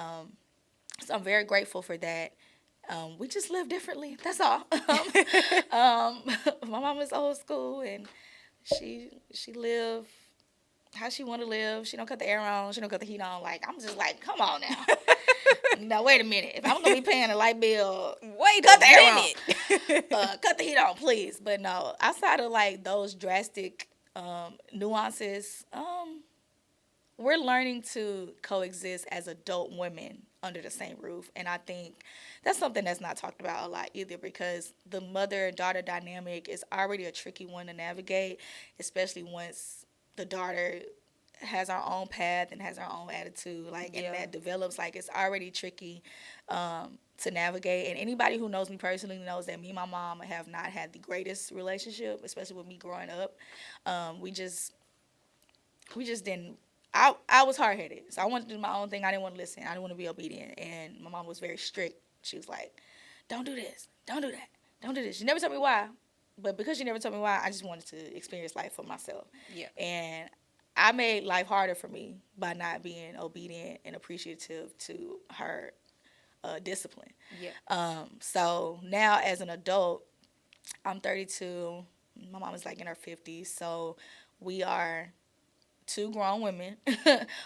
so I'm very grateful for that. We just live differently. That's all. My mom is old school, and she live how she want to live. She don't cut the air on. She don't cut the heat on. Like, I'm just like, come on now. Now, wait a minute. If I'm going to be paying a light bill, cut the air on. Cut the heat on, please. But no, outside of, like, those drastic nuances, we're learning to coexist as adult women under the same roof. And I think that's something that's not talked about a lot either, because the mother and daughter dynamic is already a tricky one to navigate, especially once the daughter has our own path and has our own attitude, like, and that develops. Like, it's already tricky to navigate. And anybody who knows me personally knows that me and my mom have not had the greatest relationship, especially with me growing up. We just didn't. I was hard-headed, so I wanted to do my own thing. I didn't want to listen. I didn't want to be obedient. And my mom was very strict. She was like, don't do this. Don't do that. Don't do this. She never told me why. But because she never told me why, I just wanted to experience life for myself. Yeah. And I made life harder for me by not being obedient and appreciative to her discipline. Yeah. So now as an adult, I'm 32. My mom is like in her 50s. So we are two grown women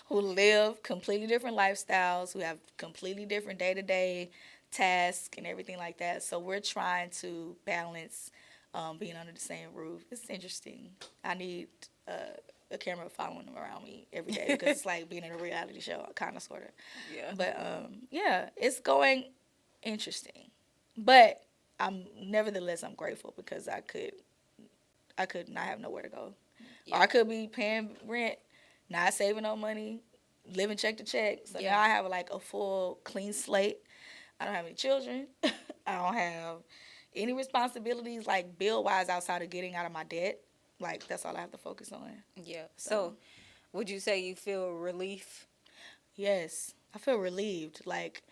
who live completely different lifestyles, who have completely different day-to-day tasks and everything like that. So we're trying to balance being under the same roof. It's interesting. I need a camera following them around me every day, because it's like being in a reality show, kind of, sort of. Yeah. But yeah, it's going interesting. But I'm grateful, because I could not have nowhere to go. Yeah. Or I could be paying rent, not saving no money, living check to check. So now I have like a full clean slate. I don't have any children. I don't have any responsibilities, like bill-wise, outside of getting out of my debt. Like, that's all I have to focus on. Yeah. So would you say you feel relief? Yes. I feel relieved. Like,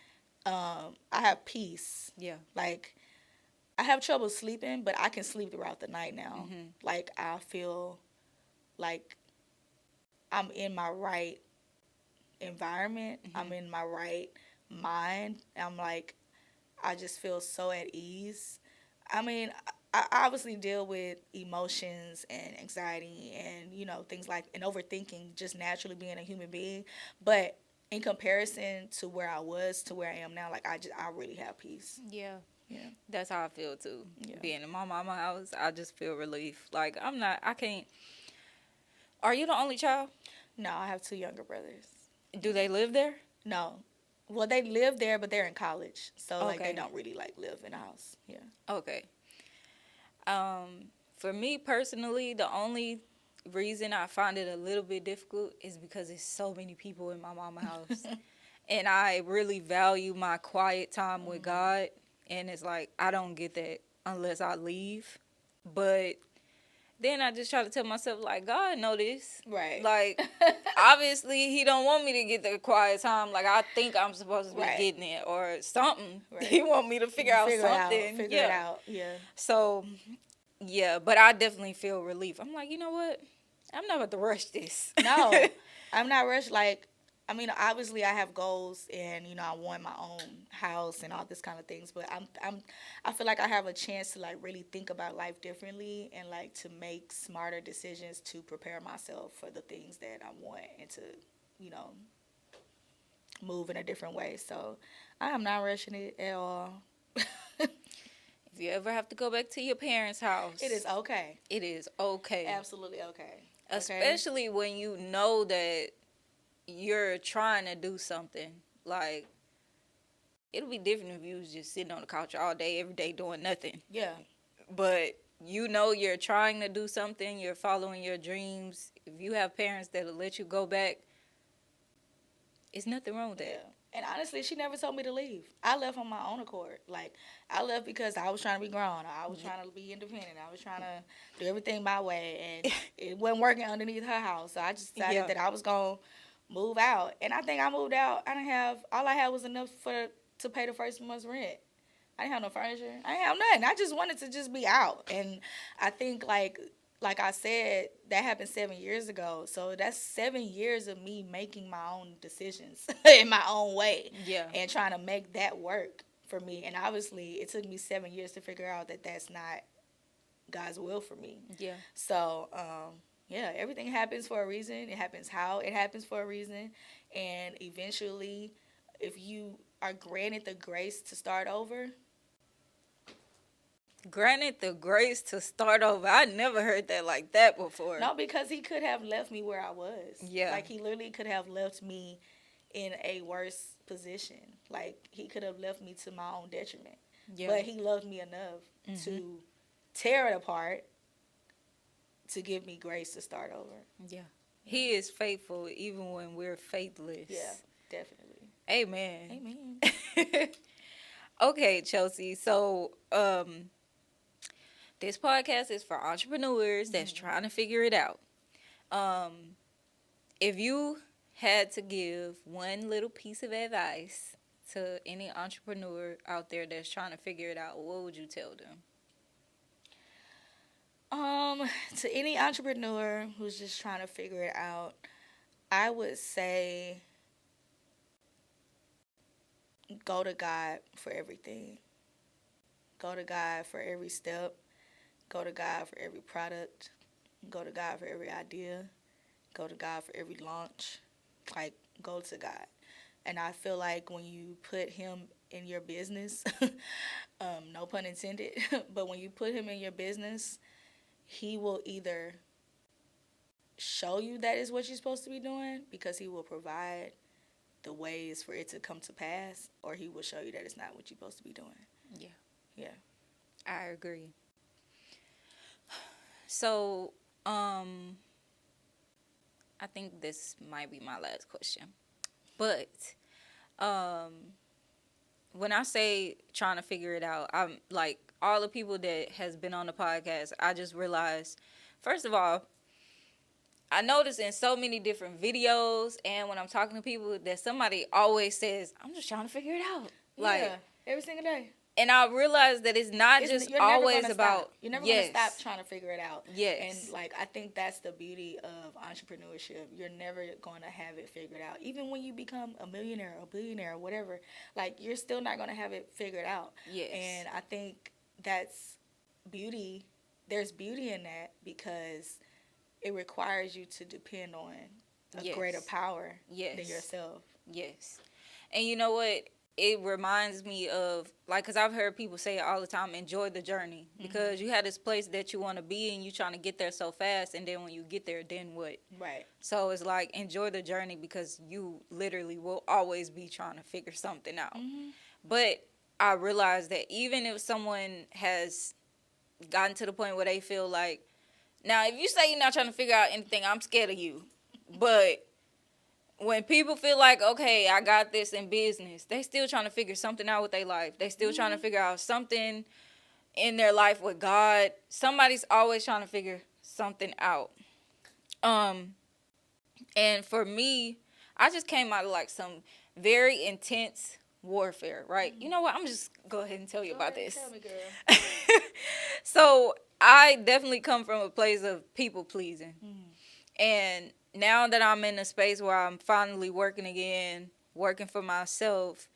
I have peace. Yeah. Like, I have trouble sleeping, but I can sleep throughout the night now. Mm-hmm. Like, I feel like I'm in my right environment. Mm-hmm. I'm in my right mind. I'm like, I just feel so at ease. I mean, I obviously deal with emotions and anxiety and, things like, and overthinking, just naturally being a human being. But in comparison to where I was to where I am now, like, I really have peace. Yeah. Yeah. That's how I feel too. Yeah. Being in my mama house, I just feel relief. Like, I can't. Are you the only child? No, I have two younger brothers. Do they live there? No. Well, they live there, but they're in college. So, like, they Okay. don't really, like, live in a house. Yeah. Okay. For me personally, the only reason I find it a little bit difficult is because there's so many people in my mama house. And I really value my quiet time with God. And it's like, I don't get that unless I leave. But then I just try to tell myself, like, God know this. Right. Like, obviously, he don't want me to get the quiet time. Like, I think I'm supposed to be Right. getting it or something. Right. He want me to figure out something. Figure it out. Yeah. So, yeah, but I definitely feel relief. I'm like, you know what? I'm not about to rush this. No, I'm not rushed. Like, I mean, obviously, I have goals, and I want my own house and all this kind of things. But I feel like I have a chance to, like, really think about life differently and, like, to make smarter decisions to prepare myself for the things that I want and to, move in a different way. So I am not rushing it at all. If you ever have to go back to your parents' house, It is okay. It is okay. Absolutely okay. Especially when you know that you're trying to do something. Like, it'll be different if you was just sitting on the couch all day, every day, doing nothing. Yeah. But you know you're trying to do something. You're following your dreams. If you have parents that'll let you go back, it's nothing wrong with that. Yeah. And honestly, she never told me to leave. I left on my own accord. Like, I left because I was trying to be grown. I was trying to be independent. I was trying to do everything my way. And it wasn't working underneath her house. So I just decided that I was going to move out. And I think I moved out. All I had was enough to pay the first month's rent. I didn't have no furniture. I didn't have nothing. I just wanted to just be out. And I think, like I said, that happened 7 years ago. So that's 7 years of me making my own decisions in my own way. Yeah. And trying to make that work for me. And obviously, it took me 7 years to figure out that that's not God's will for me. Yeah. So, yeah, everything happens for a reason. It happens how it happens for a reason. And eventually, if you are granted the grace to start over. Granted the grace to start over. I never heard that like that before. No, because he could have left me where I was. Yeah. Like, he literally could have left me in a worse position. Like, he could have left me to my own detriment. Yeah. But he loved me enough to tear it apart to give me grace to start over. Yeah. He is faithful even when we're faithless. Yeah, definitely. Amen. Amen. Okay, Chelsea. So, this podcast is for entrepreneurs that's trying to figure it out. If you had to give one little piece of advice to any entrepreneur out there that's trying to figure it out, what would you tell them? To any entrepreneur who's just trying to figure it out, I would say go to God for everything. Go to God for every step. Go to God for every product. Go to God for every idea. Go to God for every launch. Like, go to God. And I feel like when you put him in your business, no pun intended, but when you put him in your business, he will either show you that is what you're supposed to be doing because he will provide the ways for it to come to pass, or he will show you that it's not what you're supposed to be doing. Yeah. Yeah. I agree. So, I think this might be my last question. But, when I say trying to figure it out, I'm like, all the people that has been on the podcast, I just realized, first of all, I noticed in so many different videos and when I'm talking to people that somebody always says, I'm just trying to figure it out. Like, yeah, every single day. And I realized that it's not just always about... You're never going to stop trying to figure it out. Yes. And, like, I think that's the beauty of entrepreneurship. You're never going to have it figured out. Even when you become a millionaire or billionaire or whatever, like, you're still not going to have it figured out. Yes. And I think that's beauty, there's beauty in that because it requires you to depend on a greater power than yourself. Yes. And you know what? It reminds me of, like, because I've heard people say it all the time, enjoy the journey. Because you have this place that you want to be and you trying to get there so fast. And then when you get there, then what? Right. So it's like, enjoy the journey because you literally will always be trying to figure something out. But I realized that even if someone has gotten to the point where they feel like, now, if you say you're not trying to figure out anything, I'm scared of you. But when people feel like, okay, I got this in business, they still trying to figure something out with their life. They still trying to figure out something in their life with God. Somebody's always trying to figure something out. And for me, I just came out of like some very intense warfare, right? You know what? I'm just go ahead and tell you about this. Tell me, girl. So I definitely come from a place of people pleasing. And now that I'm in a space where I'm finally working again, working for myself,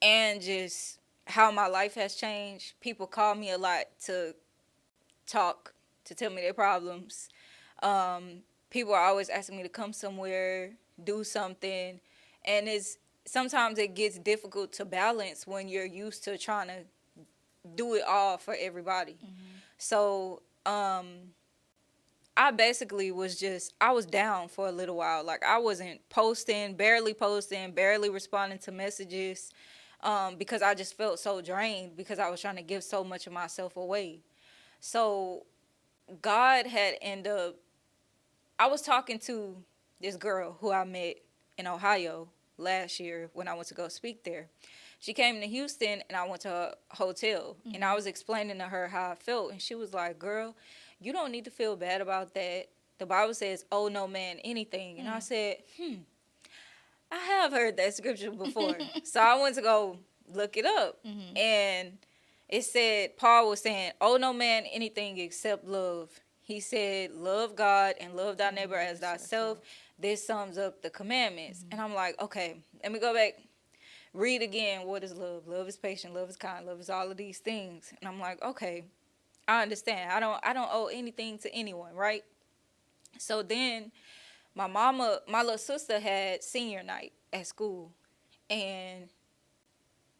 and just how my life has changed, people call me a lot to talk, to tell me their problems. People are always asking me to come somewhere, do something. And sometimes it gets difficult to balance when you're used to trying to do it all for everybody. So, I basically I was down for a little while. Like, I wasn't posting, barely responding to messages, because I just felt so drained because I was trying to give so much of myself away. So, God had ended up, I was talking to this girl who I met in Ohio last year when I went to go speak there. She came to Houston and I went to a hotel and I was explaining to her how I felt. And she was like, girl, you don't need to feel bad about that. The Bible says, owe no man anything. And I said, I have heard that scripture before. So I went to go look it up. And it said, Paul was saying, owe no man anything except love. He said, love God and love thy neighbor as thyself. This sums up the commandments. And I'm like, okay, let me go back. Read again, what is love? Love is patient, love is kind, love is all of these things. And I'm like, okay, I understand. I don't owe anything to anyone, right? So then my little sister had senior night at school and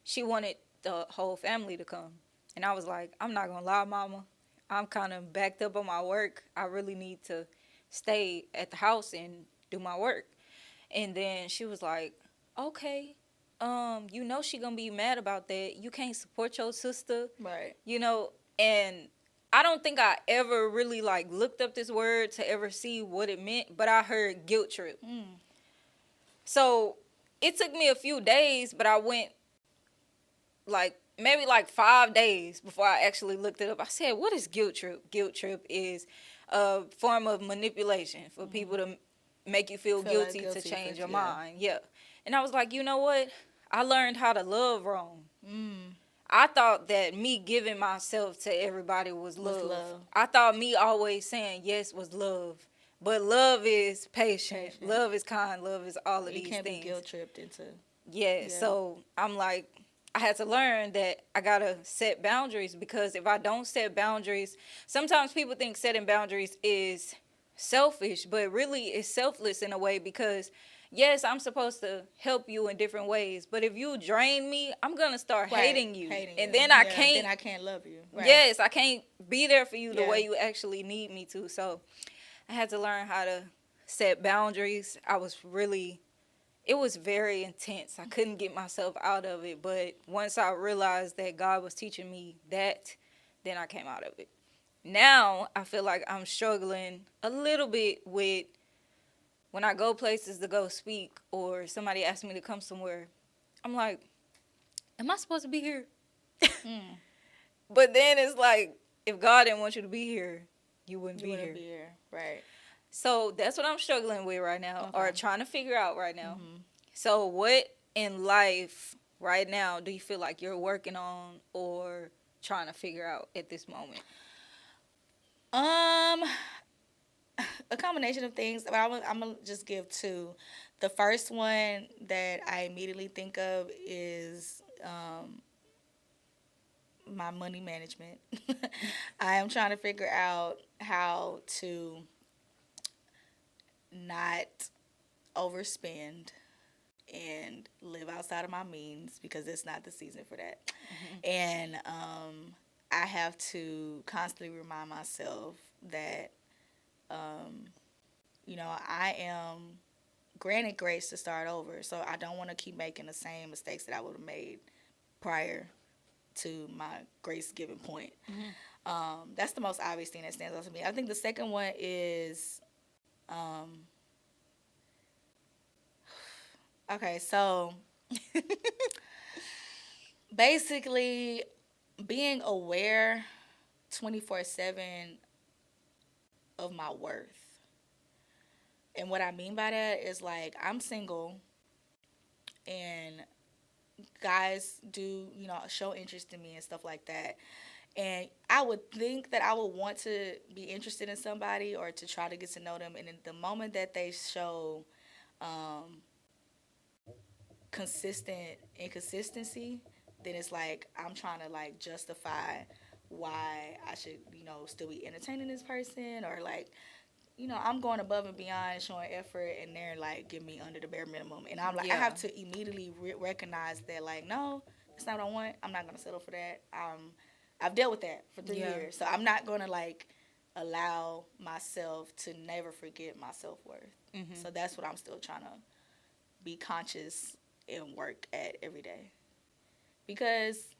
she wanted the whole family to come. And I was like, I'm not gonna lie, mama. I'm kind of backed up on my work. I really need to stay at the house and do my work. And then she was like, okay, you know she gonna be mad about that. You can't support your sister. Right. You know, and I don't think I ever really like looked up this word to ever see what it meant, but I heard guilt trip. So it took me a few days, but I went like maybe like 5 days before I actually looked it up. I said, what is guilt trip? Guilt trip is a form of manipulation for people to make you feel guilty to change your mind. Yeah. And I was like, you know what? I learned how to love wrong. I thought that me giving myself to everybody was love. I thought me always saying yes was love. But love is patient. Love is kind. Love is all of these things. You can't be guilt tripped into. Yeah. So I'm like, I had to learn that I got to set boundaries because if I don't set boundaries, sometimes people think setting boundaries is selfish, but really it's selfless in a way because yes, I'm supposed to help you in different ways, but if you drain me, I'm going to start hating you. And then I can't love you. Right. Yes, I can't be there for you the way you actually need me to. So I had to learn how to set boundaries. It was very intense. I couldn't get myself out of it, but once I realized that God was teaching me that, then I came out of it. Now I feel like I'm struggling a little bit with when I go places to go speak or somebody asks me to come somewhere, I'm like, am I supposed to be here? But then it's like, if God didn't want you to be here, you wouldn't be here. Right. So that's what I'm struggling with right now or trying to figure out right now. So what in life right now do you feel like you're working on or trying to figure out at this moment? A combination of things, but I'm going to just give two. The first one that I immediately think of is my money management. I am trying to figure out how to not overspend and live outside of my means because it's not the season for that. And I have to constantly remind myself that, I am granted grace to start over. So I don't want to keep making the same mistakes that I would have made prior to my grace giving point. That's the most obvious thing that stands out to me. I think the second one is, okay, so basically being aware 24/7 of my worth. And what I mean by that is, like, I'm single and guys do, show interest in me and stuff like that. And I would think that I would want to be interested in somebody or to try to get to know them. And in the moment that they show consistent inconsistency, then it's like I'm trying to, like, justify why I should, still be entertaining this person, or, like, I'm going above and beyond, showing effort, and they're like giving me under the bare minimum. And I'm like, I have to immediately recognize that, like, no, that's not what I want. I'm not going to settle for that. I've dealt with that for 3 years. So I'm not going to, like, allow myself to never forget my self-worth. So that's what I'm still trying to be conscious and work at every day. Because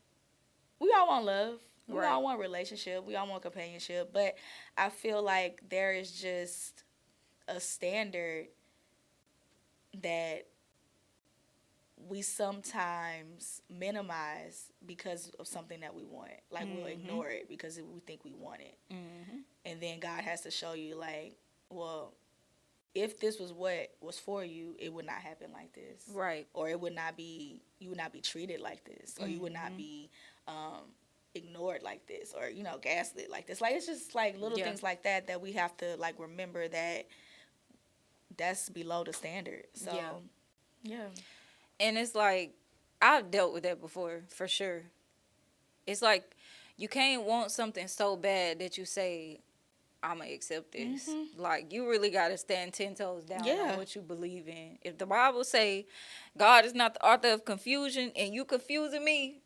we all want love. We all want relationship. We all want companionship. But I feel like there is just a standard that we sometimes minimize because of something that we want. Like, we'll ignore it because we think we want it. And then God has to show you, like, well, if this was what was for you, it would not happen like this. Right. Or you would not be treated like this. Or you would not be ignored like this, or gaslit like this. Like, it's just like little things like that we have to, like, remember that that's below the standard. So yeah. And it's like, I've dealt with that before, for sure. It's like, you can't want something so bad that you say, I'm going to accept this. Like, you really got to stand 10 toes down on what you believe in. If the Bible say God is not the author of confusion and you confusing me,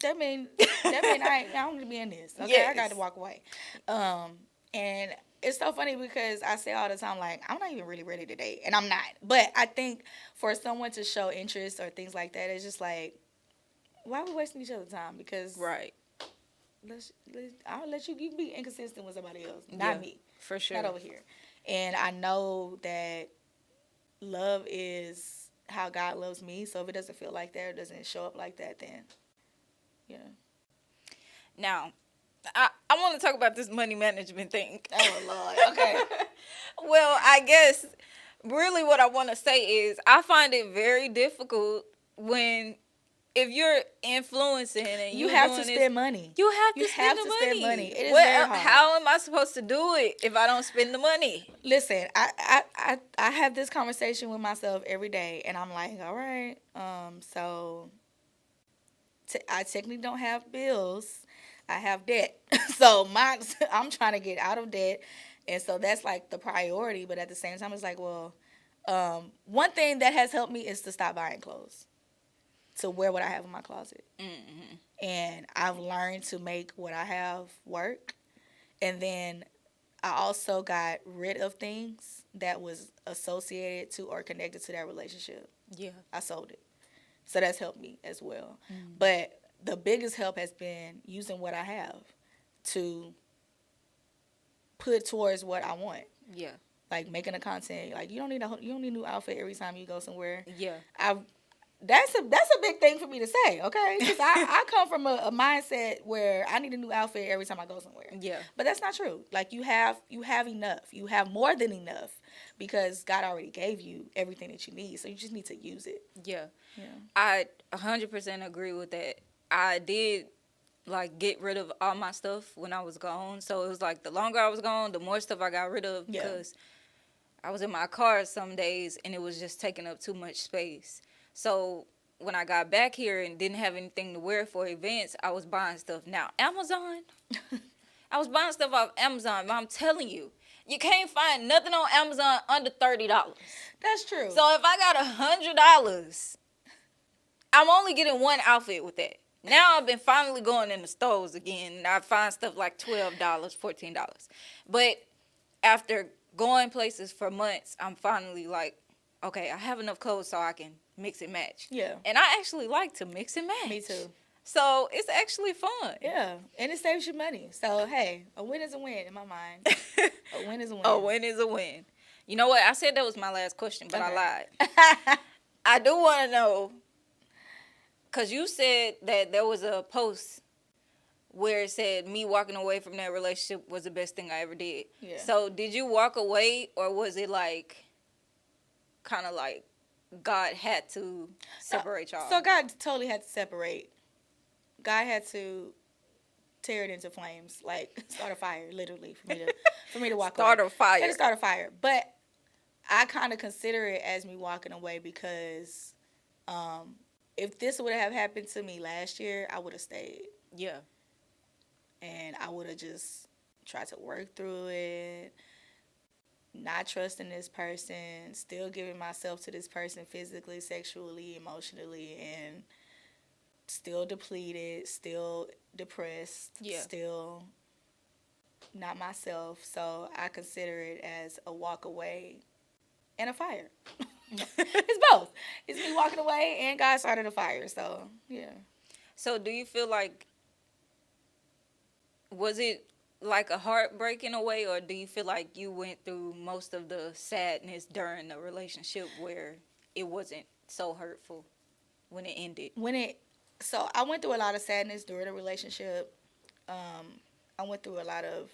that mean I don't need to be in this. Okay, yes. I got to walk away. And it's so funny because I say all the time, like, I'm not even really ready to date, and I'm not. But I think for someone to show interest or things like that, it's just like, why are we wasting each other's time? Because I'll let you be inconsistent with somebody else, not me, for sure, not over here. And I know that love is how God loves me. So if it doesn't feel like that, or doesn't show up like that, then Now, I want to talk about this money management thing. Oh, Lord. Okay. Well, I guess really what I want to say is I find it very difficult if you're influencing and you have to spend money. You have to spend money. It is very hard. How am I supposed to do it if I don't spend the money? Listen, I have this conversation with myself every day, and I'm like, all right, so I technically don't have bills. I have debt. So I'm trying to get out of debt. And so that's, like, the priority. But at the same time, it's like, well, one thing that has helped me is to stop buying clothes, to wear what I have in my closet. And I've learned to make what I have work. And then I also got rid of things that was associated to or connected to that relationship. Yeah. I sold it. So that's helped me as well. But the biggest help has been using what I have to put towards what I want. Yeah. Like, making a content. Like, you don't need a new outfit every time you go somewhere. Yeah. That's a big thing for me to say, okay? Because I come from a mindset where I need a new outfit every time I go somewhere. Yeah. But that's not true. Like, you have enough. You have more than enough because God already gave you everything that you need. So you just need to use it. Yeah. I 100% agree with that. I did, like, get rid of all my stuff when I was gone. So it was like the longer I was gone, the more stuff I got rid of because I was in my car some days and it was just taking up too much space. So when I got back here and didn't have anything to wear for events, I was buying stuff. Now, Amazon, I was buying stuff off Amazon, but I'm telling you, you can't find nothing on Amazon under $30. That's true. So if I got $100, I'm only getting one outfit with that. Now I've been finally going in the stores again, and I find stuff like $12, $14. But after going places for months, I'm finally like, okay, I have enough clothes so I can mix and match. Yeah. And I actually like to mix and match. Me too. So it's actually fun. Yeah, and it saves you money. So, hey, a win is a win in my mind. A win is a win. A win is a win. You know what? I said that was my last question, but Okay. I lied. I do want to know, because you said that there was a post where it said me walking away from that relationship was the best thing I ever did. Yeah. So did you walk away, or was it like, kind of like God had to separate y'all? So God totally had to separate. God had to tear it into flames, like start a fire, literally, for me to walk away. Start a fire. He had to start a fire. But I kind of consider it as me walking away because if this would have happened to me last year, I would have stayed. Yeah. And I would have just tried to work through it, not trusting this person, still giving myself to this person physically, sexually, emotionally, and still depleted, still depressed, Yeah. still not myself. So I consider it as a walk away and a fire. It's both. It's me walking away and God started a fire. So, yeah. So do you feel like, was it like a heartbreak in a way, or do you feel like you went through most of the sadness during the relationship where it wasn't so hurtful when it ended? So I went through a lot of sadness during the relationship. I went through a lot of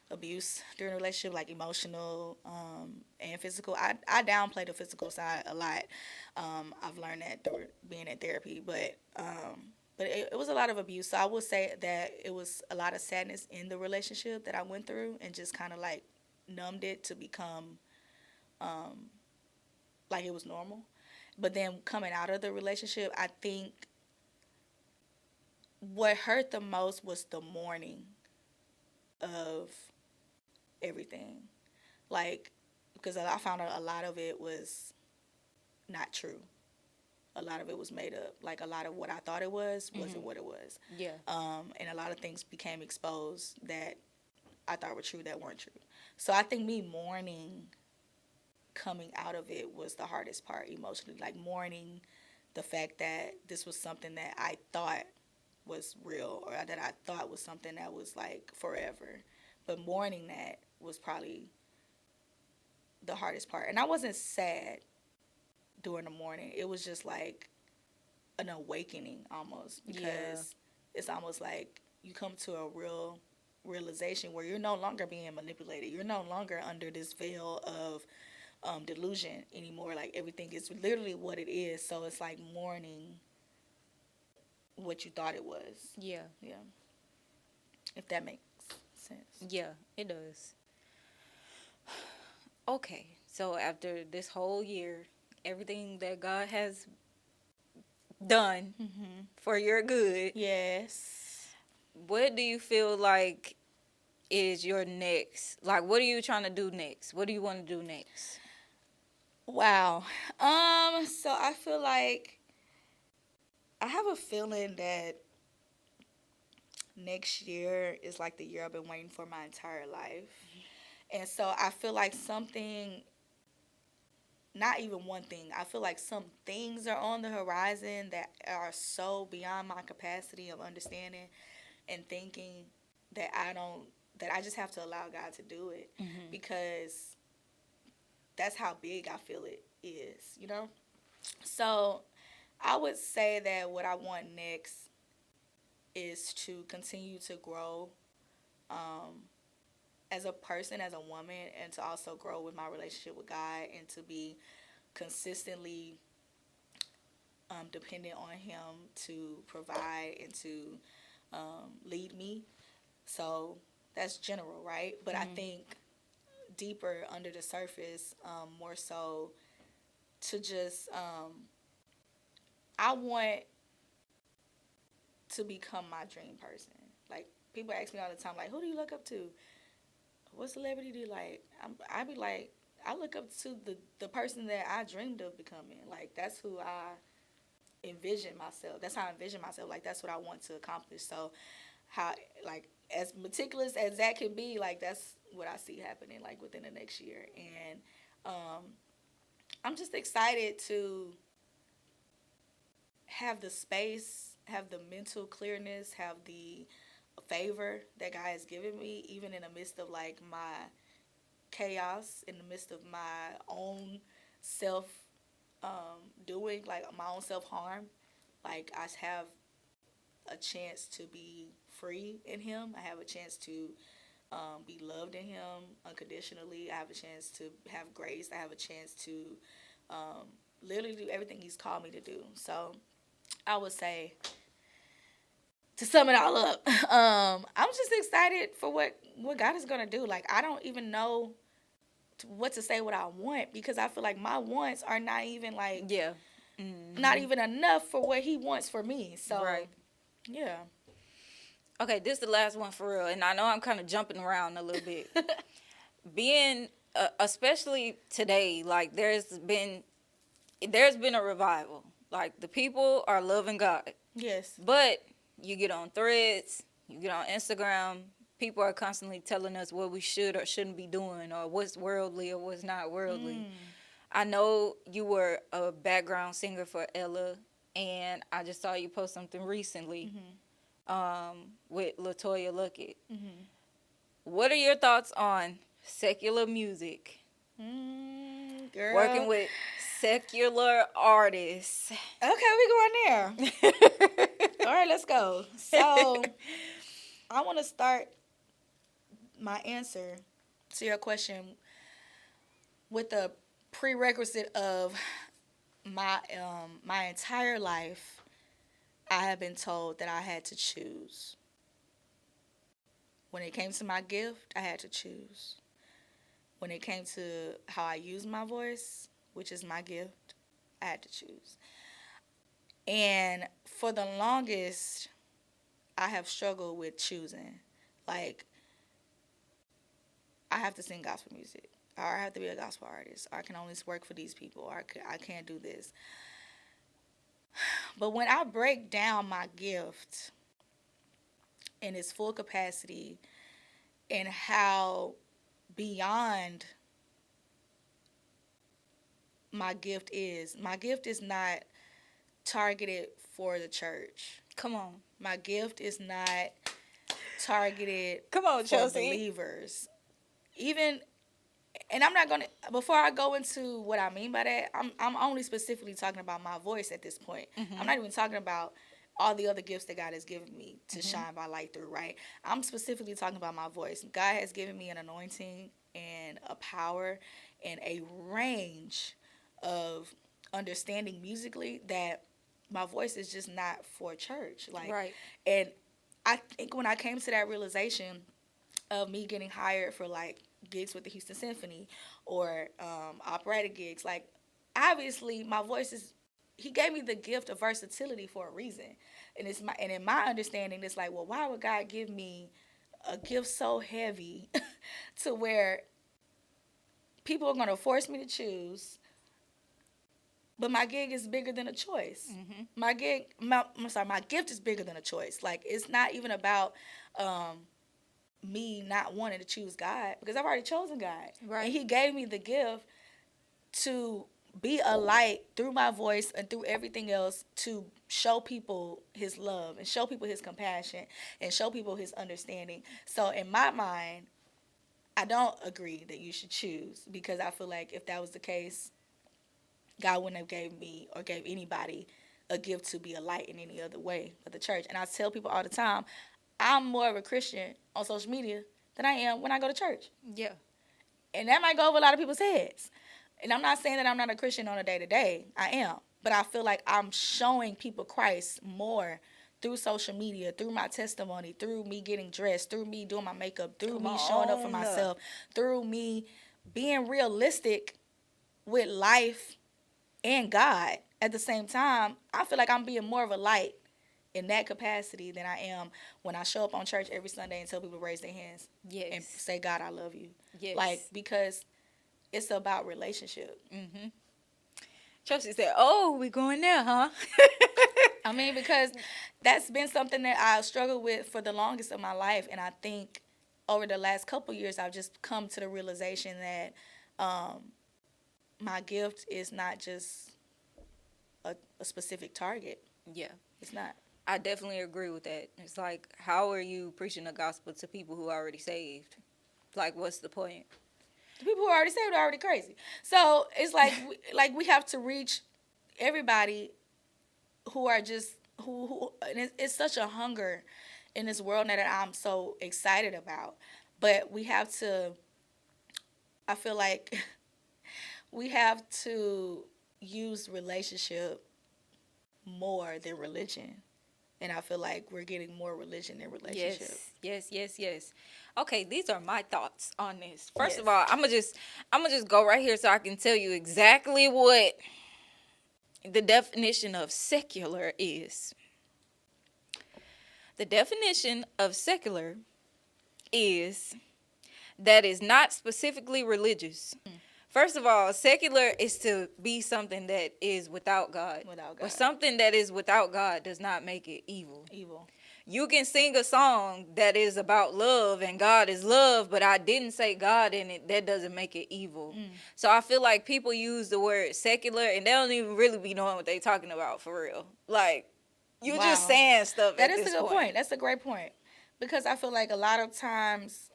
abuse during the relationship, like emotional and physical. I downplay the physical side a lot. I've learned that through being in therapy, but it was a lot of abuse. So I would say that it was a lot of sadness in the relationship that I went through, and just kind of like numbed it to become like it was normal. But then coming out of the relationship, I think what hurt the most was the mourning of everything. Like, because I found out a lot of it was not true. A lot of it was made up. Like, a lot of what I thought it was wasn't what it was. Yeah. And a lot of things became exposed that I thought were true that weren't true. So I think me mourning coming out of it was the hardest part emotionally. Like, mourning the fact that this was something that I thought was real, or that I thought was something that was like forever. But mourning that was probably the hardest part. And I wasn't sad during the morning. It was just like an awakening almost, because it's almost like you come to a real realization where you're no longer being manipulated. You're no longer under this veil of delusion anymore. Like, everything is literally what it is. So it's like mourning what you thought it was. Yeah. Yeah. If that makes sense. Yeah, it does. Okay, so after this whole year, everything that God has done for your good, Yes. what do you feel like is your next? Like, what are you trying to do next? What do you want to do next? Wow. So I feel like I have a feeling that next year is like the year I've been waiting for my entire life. And so I feel like something, not even one thing, I feel like some things are on the horizon that are so beyond my capacity of understanding and thinking that I just have to allow God to do it, because that's how big I feel it is, you know? So I would say that what I want next is to continue to grow as a person, as a woman, and to also grow with my relationship with God, and to be consistently dependent on Him to provide and to lead me. So that's general, right? But I think deeper under the surface, more so to just I want to become my dream person. Like, people ask me all the time, like, who do you look up to? What celebrity do you like? I be like, I look up to the person that I dreamed of becoming. Like, that's who I envision myself. That's how I envision myself. Like, that's what I want to accomplish. So, how, like, as meticulous as that can be, like, that's what I see happening, like, within the next year. And I'm just excited to have the space, have the mental clearness, have the favor that God has given me, even in the midst of, like, my chaos, in the midst of my own self doing, like, my own self harm. Like, I have a chance to be free in Him. I have a chance to be loved in Him unconditionally. I have a chance to have grace. I have a chance to literally do everything He's called me to do. So I would say, to sum it all up, I'm just excited for what God is going to do. Like, I don't even know what to say what I want, because I feel like my wants are not even, like, Yeah. not even enough for what He wants for me. So, Right. yeah. Okay, this is the last one for real, and I know I'm kind of jumping around a little bit. Being, especially today, like, there's been a revival. Like, the people are loving God, Yes. but you get on Threads, you get on Instagram, people are constantly telling us what we should or shouldn't be doing, or what's worldly or what's not worldly. I know you were a background singer for Ella, and I just saw you post something recently with LeToya Luckett. What are your thoughts on secular music? Girl. Working with secular artists. Okay, we going there. All right, let's go. So, I want to start my answer to your question with the prerequisite of my entire life. I have been told that I had to choose. When it came to my gift, I had to choose. When it came to how I use my voice, which is my gift, I had to choose. And for the longest, I have struggled with choosing. Like, I have to sing gospel music, or I have to be a gospel artist, or I can only work for these people, or I can't do this. But when I break down my gift in its full capacity, and how beyond my gift is not targeted for the church. Come on. My gift is not targeted Come on, for Chelsea. believers. Even, and I'm not gonna, before I go into what I mean by that, I'm only specifically talking about my voice at this point. I'm not even talking about all the other gifts that God has given me to shine my light through, right? I'm specifically talking about my voice. God has given me an anointing and a power and a range of understanding musically that my voice is just not for church. Like, Right. And I think when I came to that realization of me getting hired for, like, gigs with the Houston Symphony or operatic gigs, like, obviously my voice is, He gave me the gift of versatility for a reason. And in my understanding, it's like, well, why would God give me a gift so heavy to where people are going to force me to choose, but my gig is bigger than a choice. My gift is bigger than a choice. Like, it's not even about me not wanting to choose God, because I've already chosen God. Right. And He gave me the gift to be a light through my voice and through everything else, to show people His love and show people His compassion and show people His understanding. So in my mind, I don't agree that you should choose, because I feel like if that was the case, God wouldn't have gave me or gave anybody a gift to be a light in any other way but the church. And I tell people all the time, I'm more of a Christian on social media than I am when I go to church. Yeah. And that might go over a lot of people's heads. And I'm not saying that I'm not a Christian on a day-to-day. I am. But I feel like I'm showing people Christ more through social media, through my testimony, through me getting dressed, through me doing my makeup, through me showing up for myself, through me being realistic with life and God, at the same time, I feel like I'm being more of a light in that capacity than I am when I show up on church every Sunday and tell people to raise their hands and Yes. say, God, I love you. Yes. Like, because it's about relationship. Mm-hmm. Chelsea said, "Oh, we going there, huh?" I mean, because that's been something that I struggled with for the longest of my life. And I think over the last couple years, I've just come to the realization that my gift is not just a specific target. Yeah. It's not. I definitely agree with that. It's like, how are you preaching the gospel to people who are already saved? Like, what's the point? The people who are already saved are already crazy. So it's like, we have to reach everybody who are just, who and it's such a hunger in this world now that I'm so excited about. But we have to, I feel like we have to use relationship more than religion. And I feel like we're getting more religion than relationship. Yes. Okay, these are my thoughts on this. First of Yes. all, I'm gonna just go right here so I can tell you exactly what the definition of secular is. The definition of secular is that is not specifically religious. First of all, secular is to be something that is without God. Without Or God. something that is without God does not make it evil. Evil. You can sing a song that is about love and God is love, but I didn't say God in it. That doesn't make it evil. So I feel like people use the word secular and they don't even really be knowing what they're talking about for real. Like, you just saying stuff That at is this a good point. point. That's a great point. Because I feel like a lot of times,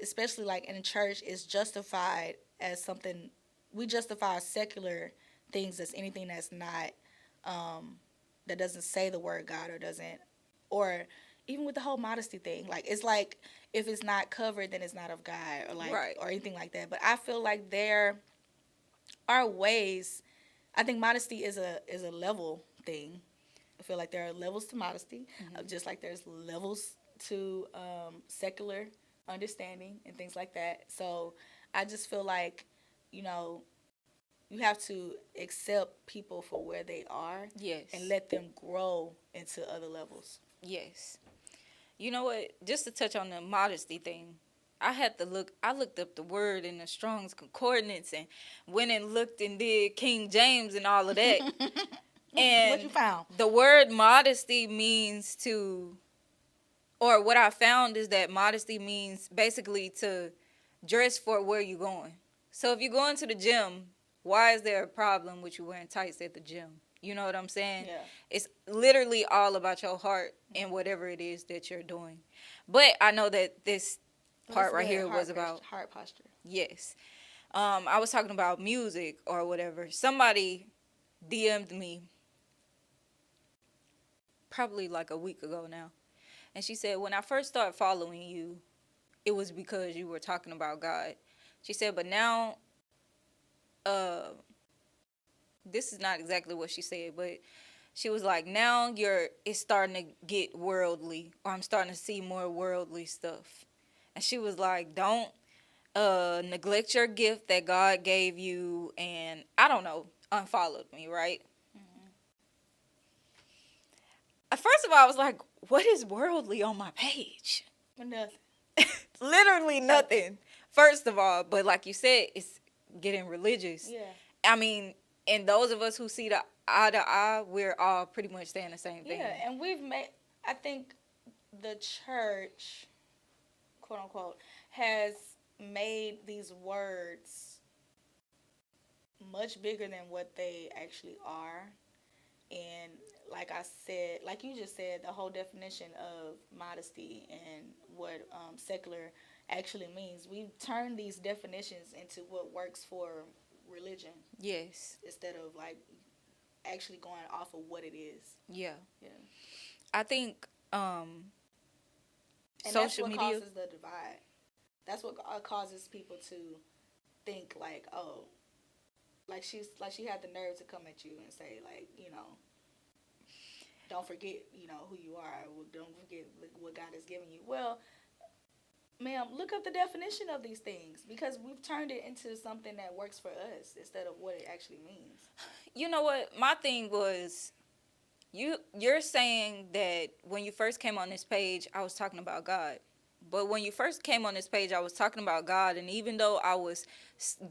especially like in church, is justified as something. We justify secular things as anything that's not, that doesn't say the word God or doesn't, or even with the whole modesty thing. Like, it's like, if it's not covered, then it's not of God, or like, Right. or anything like that. But I feel like there are ways. I think modesty is a level thing. I feel like there are levels to modesty, just like there's levels to secular understanding and things like that. So I just feel like, you know, you have to accept people for where they are. Yes. And let them grow into other levels. Yes. You know what? Just to touch on the modesty thing, I looked up the word in the Strong's Concordance and went and looked and did King James and all of that. And what you found? The word modesty means or what I found is that modesty means basically to dress for where you're going. So if you're going to the gym, why is there a problem with you wearing tights at the gym? You know what I'm saying? Yeah. It's literally all about your heart and whatever it is that you're doing. But I know that this part right here was about heart posture. Yes. I was talking about music or whatever. Somebody DM'd me probably like a week ago now. And she said, when I first started following you, it was because you were talking about God. She said, but now, this is not exactly what she said, but she was like, now it's starting to get worldly, or I'm starting to see more worldly stuff. And she was like, don't neglect your gift that God gave you, and I don't know, unfollowed me, right? First of all, I was like, what is worldly on my page? Nothing. Literally nothing. First of all, but like you said, it's getting religious. Yeah. I mean, and those of us who see the eye to eye, we're all pretty much saying the same thing. Yeah, and I think the church, quote unquote, has made these words much bigger than what they actually are. And like I said, like you just said, the whole definition of modesty and what secular actually means, we've turned these definitions into what works for religion. Yes. Instead of like actually going off of what it is. Yeah. Yeah. I think and social media causes the divide. That's what causes people to think like, oh, like she had the nerve to come at you and say like, you know, don't forget, you know, who you are. Don't forget what God has given you. Well, ma'am, look up the definition of these things because we've turned it into something that works for us instead of what it actually means. You know what? My thing was, you're saying that when you first came on this page, I was talking about God. But when you first came on this page, I was talking about God, and even though I was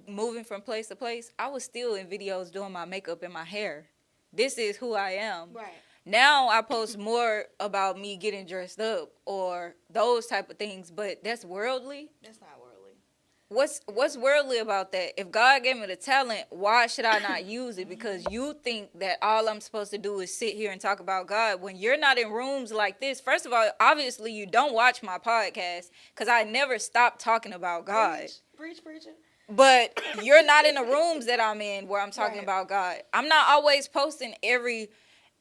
moving from place to place, I was still in videos doing my makeup and my hair. This is who I am. Right. Now I post more about me getting dressed up or those type of things, but that's worldly. That's not worldly. What's worldly about that? If God gave me the talent, why should I not use it? Because you think that all I'm supposed to do is sit here and talk about God when you're not in rooms like this. First of all, obviously you don't watch my podcast because I never stop talking about God. Preach, preacher. But you're not in the rooms that I'm in where I'm talking Right. about God. I'm not always posting every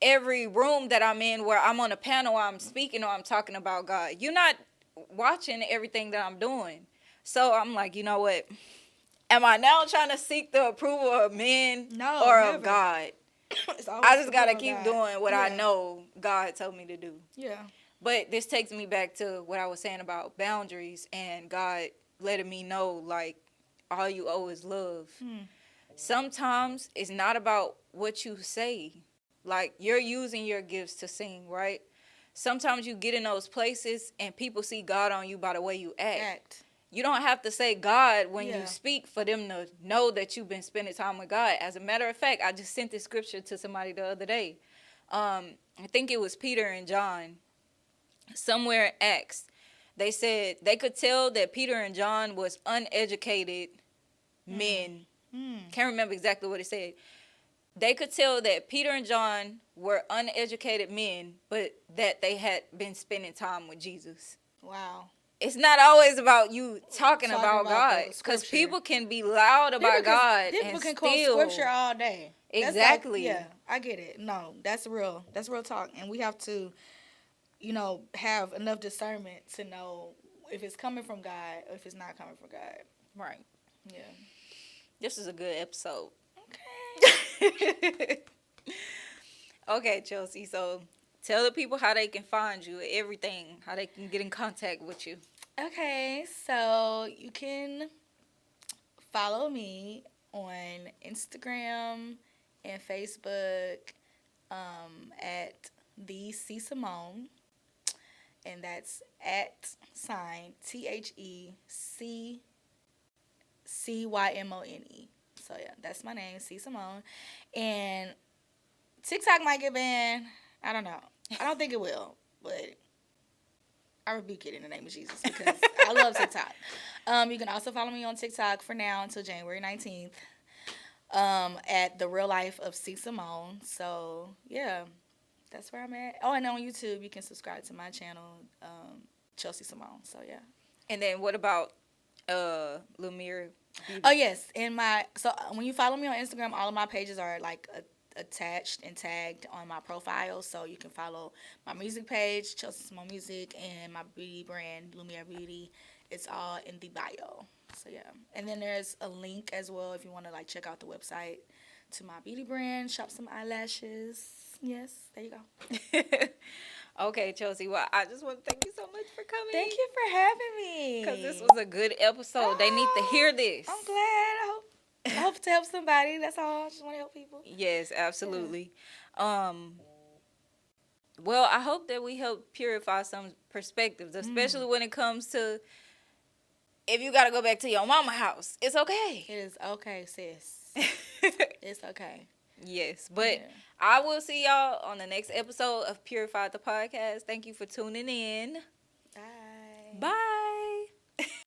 room that I'm in where I'm on a panel, I'm speaking or I'm talking about God. You're not watching everything that I'm doing. So I'm like, you know what? Am I now trying to seek the approval of men No, or never. of God? It's always I just got to the keep God. doing what I Yeah. know God told me to do. Yeah. But this takes me back to what I was saying about boundaries and God letting me know, like, all you owe is love. Sometimes it's not about what you say. Like, you're using your gifts to sing, right? Sometimes you get in those places and people see God on you by the way you act. You don't have to say God when you speak for them to know that you've been spending time with God. As a matter of fact, I just sent this scripture to somebody the other day. I think it was Peter and John. Somewhere in Acts, they said they could tell that Peter and John was uneducated men. Can't remember exactly what it said. They could tell that Peter and John were uneducated men, but that they had been spending time with Jesus. Wow. It's not always about you talking about God, the because scripture. people can be loud about God People and can still quote scripture all day. That's exactly. yeah, I get it. No, that's real. That's real talk, and we have to, have enough discernment to know if it's coming from God or if it's not coming from God. Right. Yeah. This is a good episode. Okay. Okay, Chelsea. So tell the people how they can find you, everything, how they can get in contact with you. Okay, so you can follow me on Instagram and Facebook at the C Simone, and that's at sign TheCCymone. So yeah, that's my name, C Simone, and TikTok might get banned. I don't know. I don't think it will, but I rebuke it in the name of Jesus because I love TikTok. You can also follow me on TikTok for now until January 19th at The Real Life of C. Simone. So, yeah, that's where I'm at. Oh, and on YouTube, you can subscribe to my channel, Chelsea Simone. So, yeah. And then what about Lumiere Beauty? Oh, yes. So when you follow me on Instagram, all of my pages are like attached and tagged on my profile, so you can follow my music page, Chelsea Simone Music, and my beauty brand, Lumiere Beauty. It's all in the bio. So yeah, and then there's a link as well if you want to like check out the website to my beauty brand, shop some eyelashes. Yes, there you go. Okay, Chelsea. Well, I just want to thank you so much for coming. Thank you for having me. Because this was a good episode. They need to hear this. I'm glad. I hope to help somebody. That's all. I just want to help people. Yes, absolutely. Yeah. Well, I hope that we help purify some perspectives, especially when it comes to if you got to go back to your mama house. It's okay. It is okay, sis. It's okay. Yes, but I will see y'all on the next episode of Purified the Podcast. Thank you for tuning in. Bye. Bye.